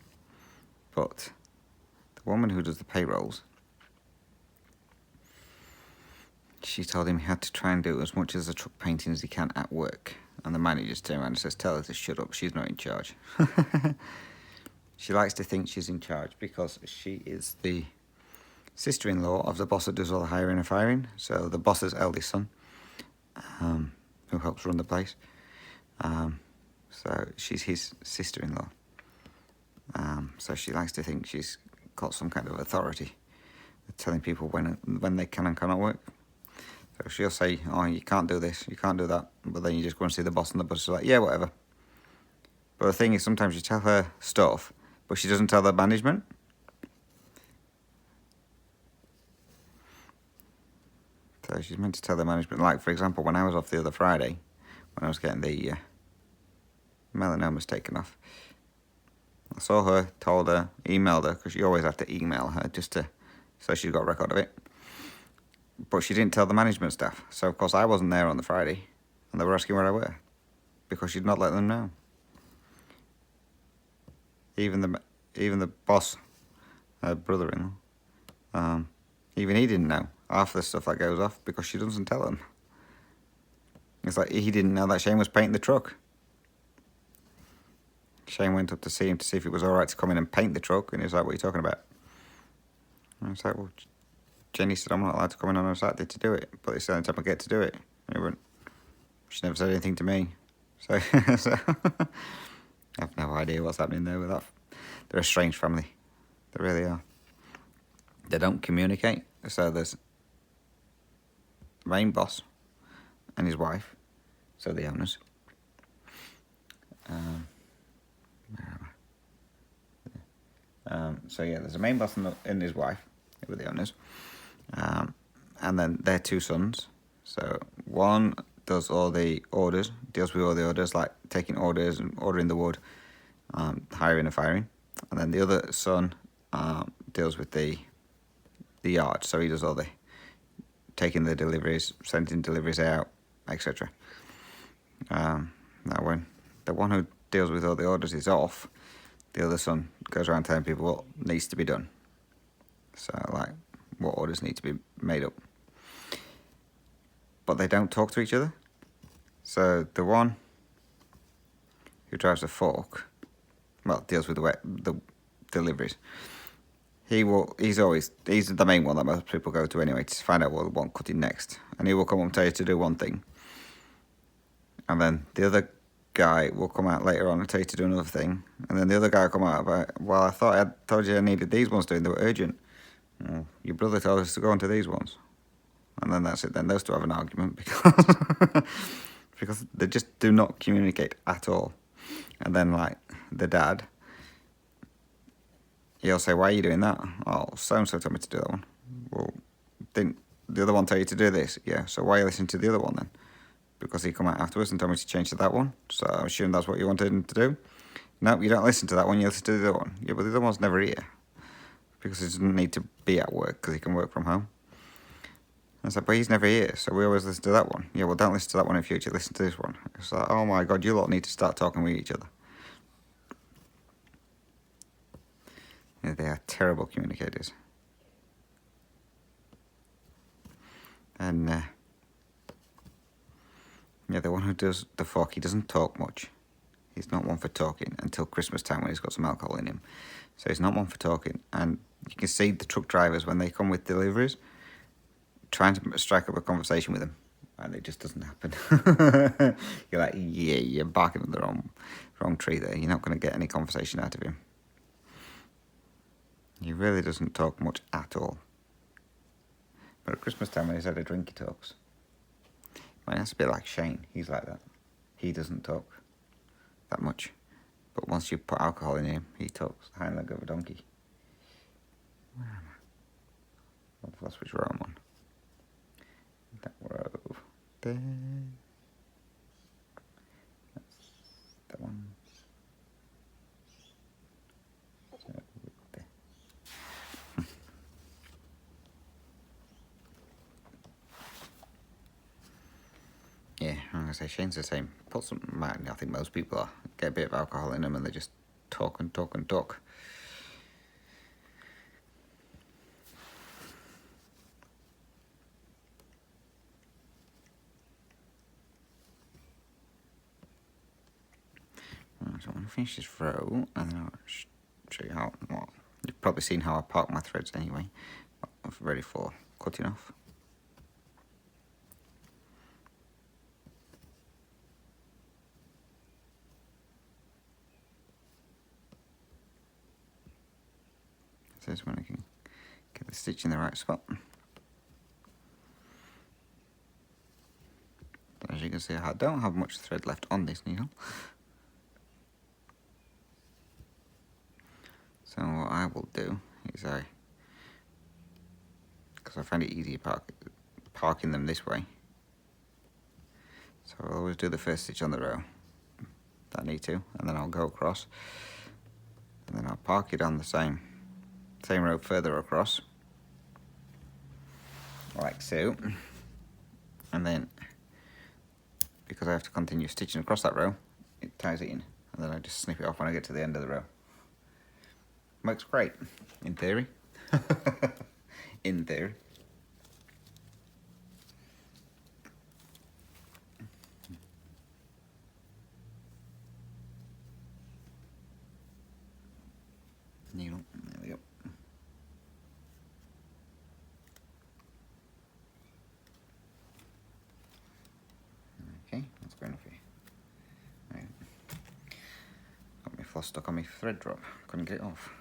But the woman who does the payrolls, she told him he had to try and do as much as the truck painting as he can at work. And the manager just turned around and says, tell her to shut up, she's not in charge. She likes to think she's in charge because she is the sister-in-law of the boss that does all the hiring and firing. So the boss's eldest son, who helps run the place. So she's his sister-in-law. So she likes to think she's got some kind of authority, telling people when they can and cannot work. So she'll say, oh, you can't do this, you can't do that. But then you just go and see the boss, and the boss is like, yeah, whatever. But the thing is, sometimes you tell her stuff, but she doesn't tell the management. So she's meant to tell the management. Like, for example, when I was off the other Friday, when I was getting the melanomas taken off, I saw her, told her, emailed her, because you always have to email her just so she's got a record of it. But she didn't tell the management staff. So, of course, I wasn't there on the Friday, and they were asking where I were, because she'd not let them know. Even the boss, her brother-in-law, even he didn't know half the stuff that goes off because she doesn't tell him. It's like he didn't know that Shane was painting the truck. Shane went up to see him to see if it was all right to come in and paint the truck, and he was like, what are you talking about? And it's like, well, Jenny said I'm not allowed to come in on a Saturday to do it, but it's the only time I get to do it. And he went, she never said anything to me. So, so I have no idea what's happening there with that. They're a strange family. They really are. They don't communicate. So there's the main boss and his wife, so the owners. So yeah, there's a main boss and his wife, who are the owners, and then their two sons. So one does all the orders, deals with all the orders, like taking orders and ordering the wood, hiring and firing, and then the other son deals with the yard. So he does all the taking the deliveries, sending deliveries out, etc. Now when the one who deals with all the orders is off, the other son goes around telling people what needs to be done. So, like, what orders need to be made up. But they don't talk to each other. So, the one who drives the fork, well, deals with the deliveries, he's the main one that most people go to anyway, to find out what they want cutting next. And he will come up and tell you to do one thing. And then the other guy will come out later on and tell you to do another thing, and then the other guy will come out about, well, I thought I told you I needed these ones doing, they were urgent. Well, your brother told us to go on to these ones. And then that's it, then those two have an argument because they just do not communicate at all. And then, like, the dad, he'll say, why are you doing that? Oh, so-and-so told me to do that one. Well, didn't the other one tell you to do this? Yeah, so why are you listening to the other one then? Because he come out afterwards and told me to change to that one. So I assume that's what you wanted him to do. No, you don't listen to that one, you listen to the other one. Yeah, but the other one's never here. Because he doesn't need to be at work, because he can work from home. I said, but he's never here, so we always listen to that one. Yeah, well, don't listen to that one in future, listen to this one. It's like, oh my God, you lot need to start talking with each other. Yeah, they are terrible communicators. And, yeah, the one who does the fork, he doesn't talk much. He's not one for talking until Christmas time when he's got some alcohol in him. So he's not one for talking. And you can see the truck drivers, when they come with deliveries, trying to strike up a conversation with him. And it just doesn't happen. You're like, yeah, you're barking at the wrong tree there. You're not going to get any conversation out of him. He really doesn't talk much at all. But at Christmas time when he's had a drink, he talks. I mean, that's a bit like Shane. He's like that. He doesn't talk that much. But once you put alcohol in him, he talks. Hind leg of a donkey. Where am I? I've lost which row I'm on. That row there. That's that one. So there. Yeah, I'm gonna say Shane's the same. Put some, I think most people are. Get a bit of alcohol in them and they just talk and talk and talk. So I'm going to finish this row and then I'll show you how, well, you've probably seen how I park my threads anyway. I'm ready for cutting off. So this one I can get the stitch in the right spot. As you can see, I don't have much thread left on this needle. So what I will do is because I find it easier parking them this way. So I'll always do the first stitch on the row that I need to, and then I'll go across, and then I'll park it on the same row further across, like so. And then, because I have to continue stitching across that row, it ties it in, and then I just snip it off when I get to the end of the row. Works great, in theory. In theory. Needle, there we go. cloth stuck on my thread drop. Couldn't get it off.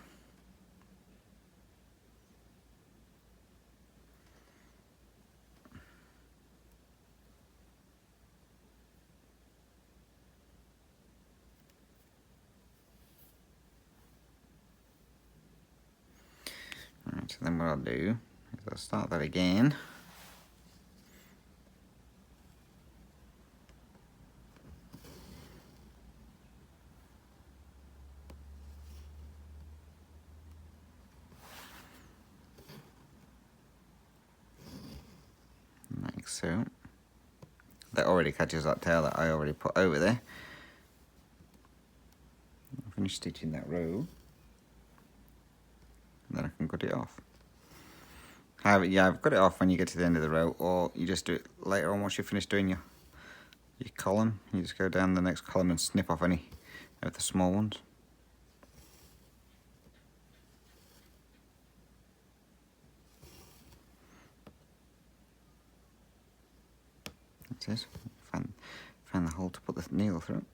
Alright, so then what I'll do is I'll start that again. Like so. That already catches that tail that I already put over there. I'll finish stitching that row. And then I can cut it off. Yeah, I've got it off when you get to the end of the row, or you just do it later on once you finish doing your column. You just go down the next column and snip off any of the small ones. That's it. Find the hole to put the needle through.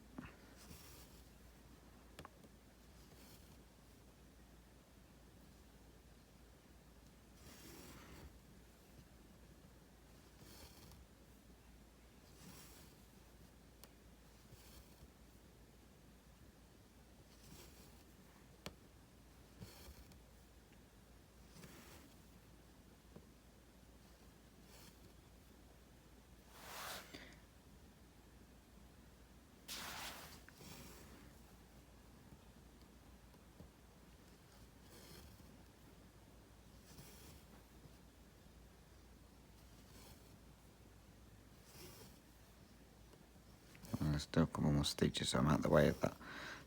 There's still a couple more stitches, so I'm out of the way of that,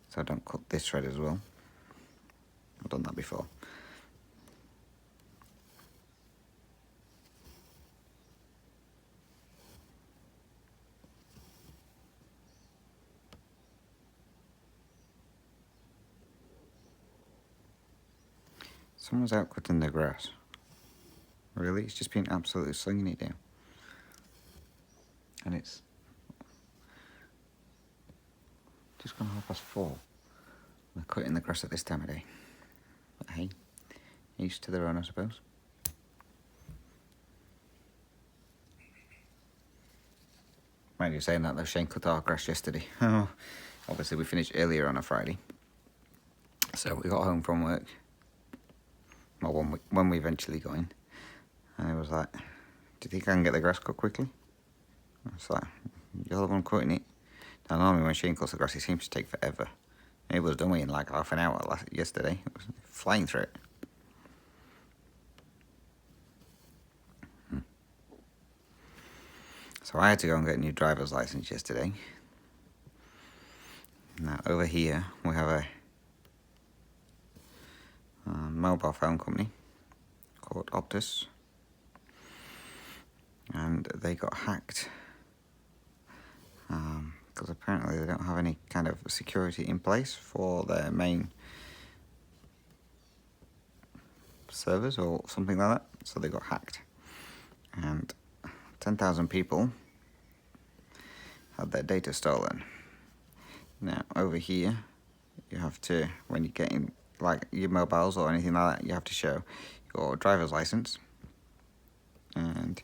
so I don't cut this thread as well. I've done that before. Someone's out cutting the grass. Really? It's just been absolutely slinging it down. And it's just gone 4:30. They're cutting the grass at this time of day. But hey, used to their own, I suppose. Mind you saying that though, Shane cut our grass yesterday. Obviously we finished earlier on a Friday. So we got home from work. Well, when we eventually got in. And it was like, do you think I can get the grass cut quickly? I was like, you're the one cutting it. Now normally when Shane cuts the grass, it seems to take forever. It was done in like half an hour yesterday. It was flying through it. So I had to go and get a new driver's license yesterday. Now over here we have a mobile phone company called Optus, and they got hacked because apparently they don't have any kind of security in place for their main servers or something like that, so they got hacked, and 10,000 people had their data stolen. Now over here you have to, when you get in like your mobiles or anything like that, you have to show your driver's license and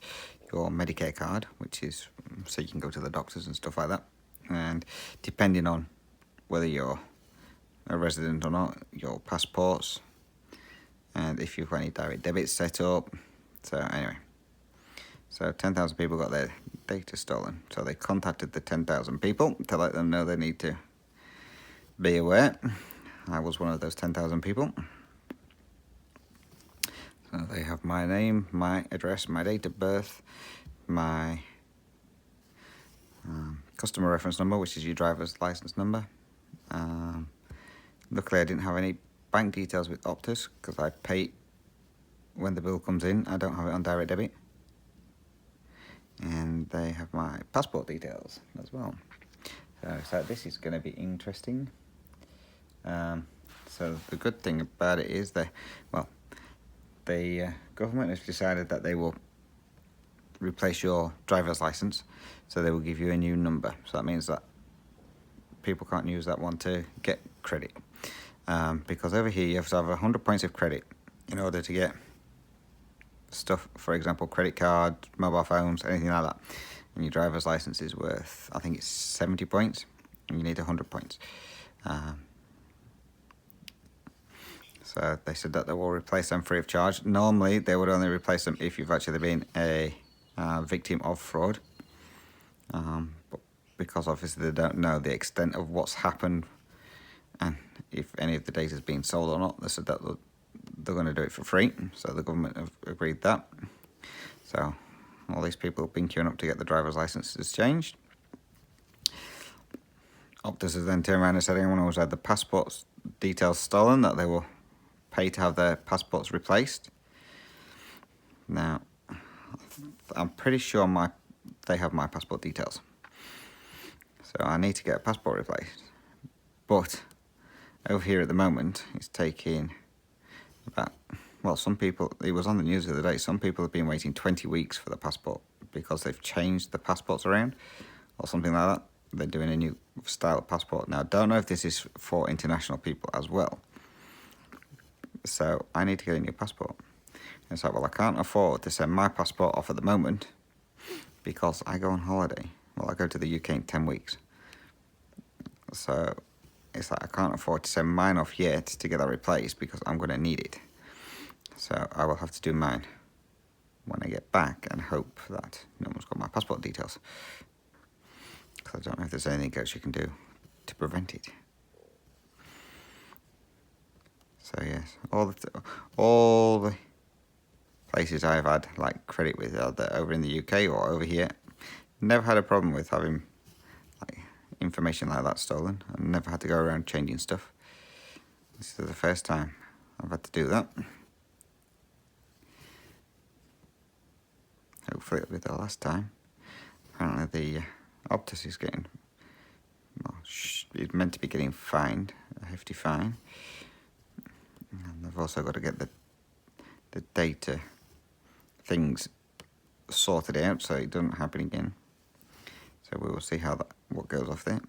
your Medicare card, which is so you can go to the doctors and stuff like that. And depending on whether you're a resident or not, your passports, and if you've got any direct debits set up. So anyway, so 10,000 people got their data stolen. So they contacted the 10,000 people to let them know they need to be aware. I was one of those 10,000 people. So they have my name, my address, my date of birth, my customer reference number, which is your driver's license number. Luckily I didn't have any bank details with Optus because I pay when the bill comes in. I don't have it on direct debit. And they have my passport details as well. So this is going to be interesting. So the good thing about it is that, well, the government has decided that they will replace your driver's license, so they will give you a new number. So that means that people can't use that one to get credit. because over here you have to have 100 points of credit in order to get stuff, for example, credit card, mobile phones, anything like that. And your driver's license is worth, I think it's 70 points, and you need 100 points. So they said that they will replace them free of charge. Normally, they would only replace them if you've actually been a victim of fraud. But because obviously they don't know the extent of what's happened and if any of the data is being sold or not, they said that they're going to do it for free. So the government have agreed that. So all these people have been queuing up to get the driver's licenses changed. Optus has then turned around and said anyone who's had the passports details stolen, that they will pay to have their passports replaced. Now, I'm pretty sure they have my passport details. So I need to get a passport replaced. But over here at the moment, it's taking about, well, some people, it was on the news the other day, some people have been waiting 20 weeks for the passport because they've changed the passports around or something like that. They're doing a new style of passport. Now, I don't know if this is for international people as well. So I need to get a new passport. And it's like, well, I can't afford to send my passport off at the moment because I go on holiday. Well, I go to the UK in 10 weeks. So it's like I can't afford to send mine off yet to get that replaced because I'm going to need it. So I will have to do mine when I get back and hope that no one's got my passport details. Because I don't know if there's anything else you can do to prevent it. So yes, all the places I've had like credit with, either over in the UK or over here, never had a problem with having like information like that stolen, and never had to go around changing stuff. This is the first time I've had to do that. Hopefully it'll be the last time. Apparently the Optus is getting, well, it's meant to be getting fined, a hefty fine. And they've also got to get the data things sorted out so it doesn't happen again. So we will see what goes off there.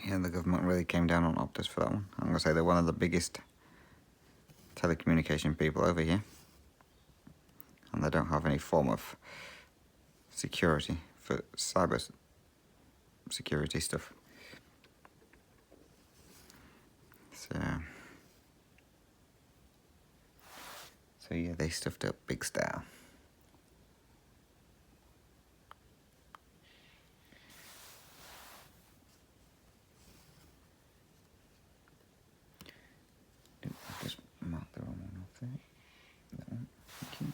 Yeah, the government really came down on Optus for that one. I'm going to say they're one of the biggest telecommunication people over here. And they don't have any form of security for cyber security stuff. So yeah, they stuffed up big style. Just mark the wrong one off there. That one. Thank you.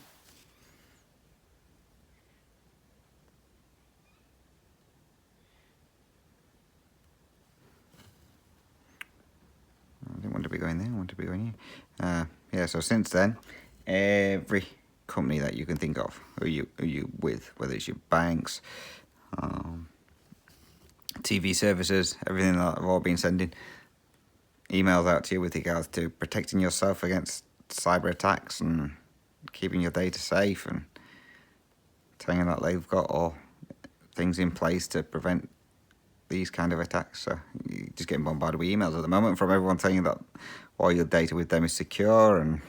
I didn't want to be going there, I want to be going here. Yeah, so since then, every company that you can think of, who you with, whether it's your banks, TV services, everything that have all been sending emails out to you with regards to protecting yourself against cyber attacks and keeping your data safe and telling you that they've got all things in place to prevent these kind of attacks. So you're just getting bombarded with emails at the moment from everyone telling you that all your data with them is secure and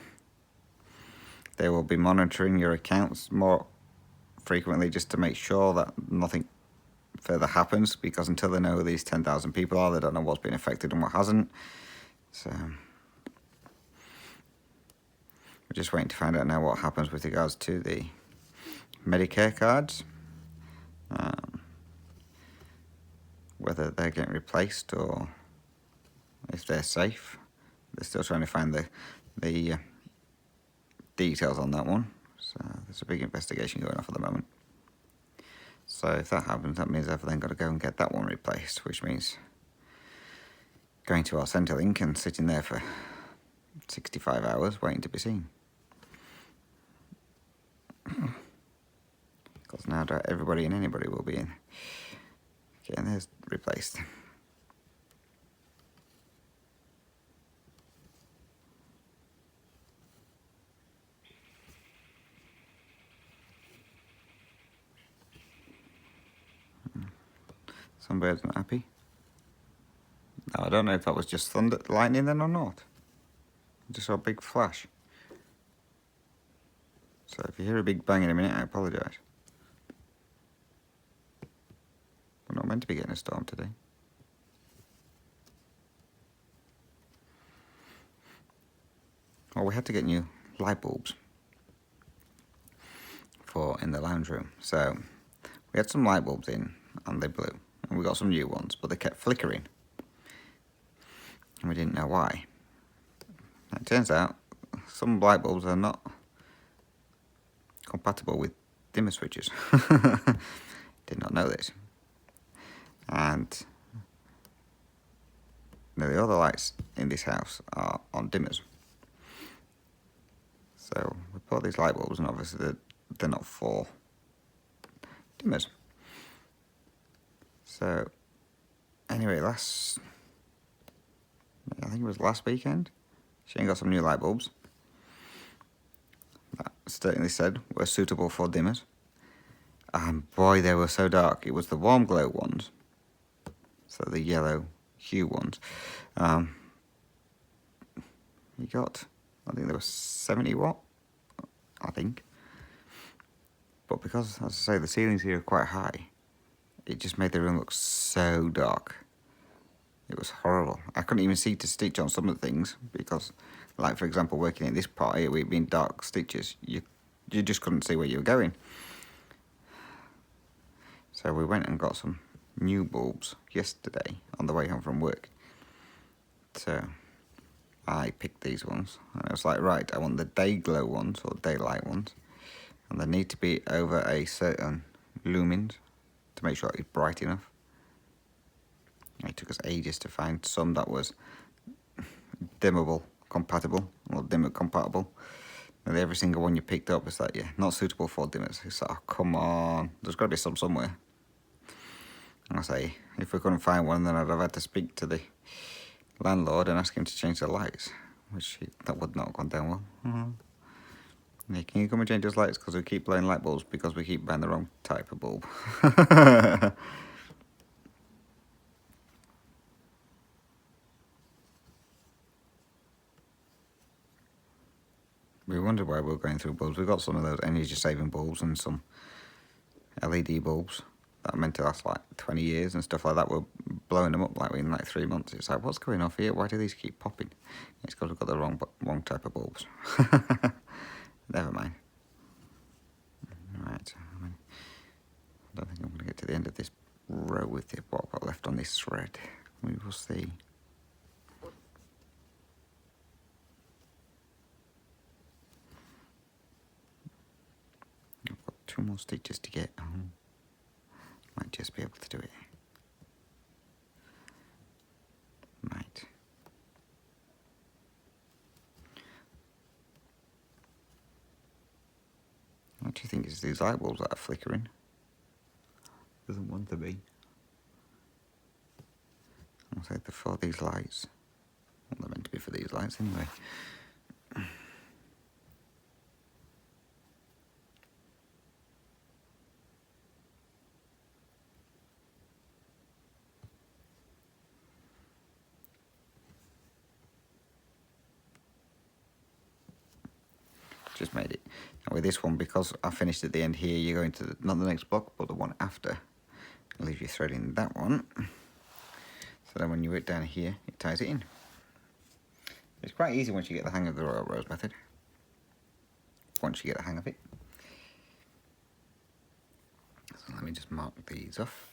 they will be monitoring your accounts more frequently just to make sure that nothing further happens, because until they know who these 10,000 people are, they don't know what's been affected and what hasn't. So we're just waiting to find out now what happens with regards to the Medicare cards, whether they're getting replaced or if they're safe. They're still trying to find the details on that one. So there's a big investigation going off at the moment. So if that happens, that means I've then got to go and get that one replaced, which means going to our Centrelink and sitting there for 65 hours waiting to be seen. Because now everybody and anybody will be in getting theirs replaced. Some birds not happy. No, I don't know if that was just thunder, lightning then or not. I just saw a big flash. So if you hear a big bang in a minute, I apologise. We're not meant to be getting a storm today. Well, we had to get new light bulbs in the lounge room. So we had some light bulbs in and they blew. And we got some new ones, but they kept flickering. And we didn't know why. It turns out some light bulbs are not compatible with dimmer switches. Did not know this. And the other lights in this house are on dimmers. So we bought these light bulbs, and obviously they're not for dimmers. So anyway, I think it was last weekend, Shane got some new light bulbs that certainly said were suitable for dimmers. And boy, they were so dark. It was the warm glow ones, so the yellow hue ones. You got, I think there was 70 watt, I think. But because, as I say, the ceilings here are quite high, it just made the room look so dark. It was horrible. I couldn't even see to stitch on some of the things because, like for example, working in this part here, with being dark stitches, you just couldn't see where you were going. So we went and got some new bulbs yesterday on the way home from work. So I picked these ones, and I was like, right, I want the day glow ones or daylight ones, and they need to be over a certain lumens to make sure it's bright enough. It took us ages to find some that was dimmable compatible, or dimmer compatible. And every single one you picked up is like, yeah, not suitable for dimmers. It's like, oh, come on, there's got to be some somewhere. And I say, if we couldn't find one, then I'd have had to speak to the landlord and ask him to change the lights, that would not have gone down well. Yeah, can you come and change those lights because we keep blowing light bulbs because we keep buying the wrong type of bulb. We wondered why we were going through bulbs. We got some of those energy saving bulbs and some LED bulbs that are meant to last like 20 years and stuff like that. We're blowing them up like in like 3 months. It's like, what's going off here? Why do these keep popping? It's because we've got the wrong type of bulbs. Never mind. Right, I don't think I'm going to get to the end of this row with what I've got left on this thread. We will see. I've got 2 more stitches to get. Might just be able to do it. Right. What do you think? It's these light bulbs that are flickering? Doesn't want to be. I'll say they're for these lights. Well, they're meant to be for these lights anyway. Just made it. Now with this one, because I finished at the end here, you're going to not the next block, but the one after. I'll leave you threading that one. So then when you work down here, it ties it in. It's quite easy once you get the hang of the Royal Rose method. Once you get the hang of it. So let me just mark these off.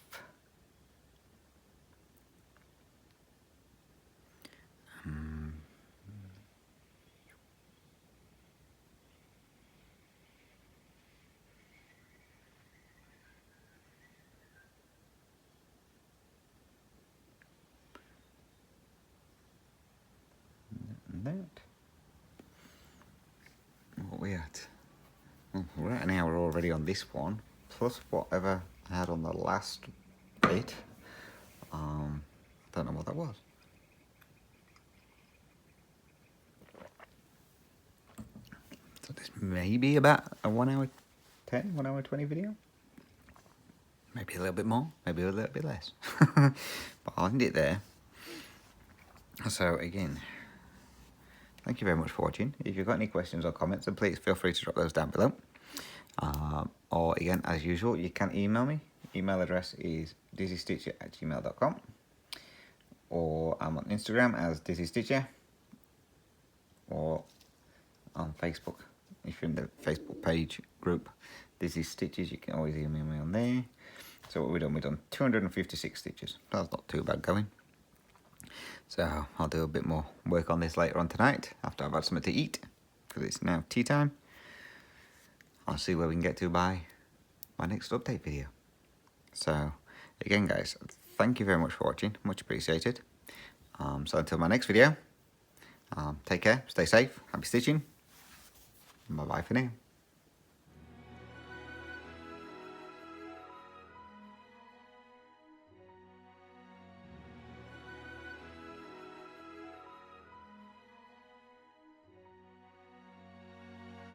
That. What are we at? Well, we're at an hour already on this one, plus whatever I had on the last bit. I don't know what that was. So this may be about a 1 hour 10, 1 hour 20 video. Maybe a little bit more, maybe a little bit less. But I'll end it there. So again, thank you very much for watching. If you've got any questions or comments, then please feel free to drop those down below. Or again, as usual, you can email me. Email address is dizzystitcher@gmail.com, or I'm on Instagram as dizzystitcher, or on Facebook. If you're in the Facebook page group, Dizzy Stitches, you can always email me on there. So what we've done 256 stitches. That's not too bad going. So I'll do a bit more work on this later on tonight after I've had something to eat, because it's now tea time. I'll see where we can get to by my next update video. So again guys, thank you very much for watching, much appreciated. So until my next video, take care, stay safe, happy stitching, bye bye for now.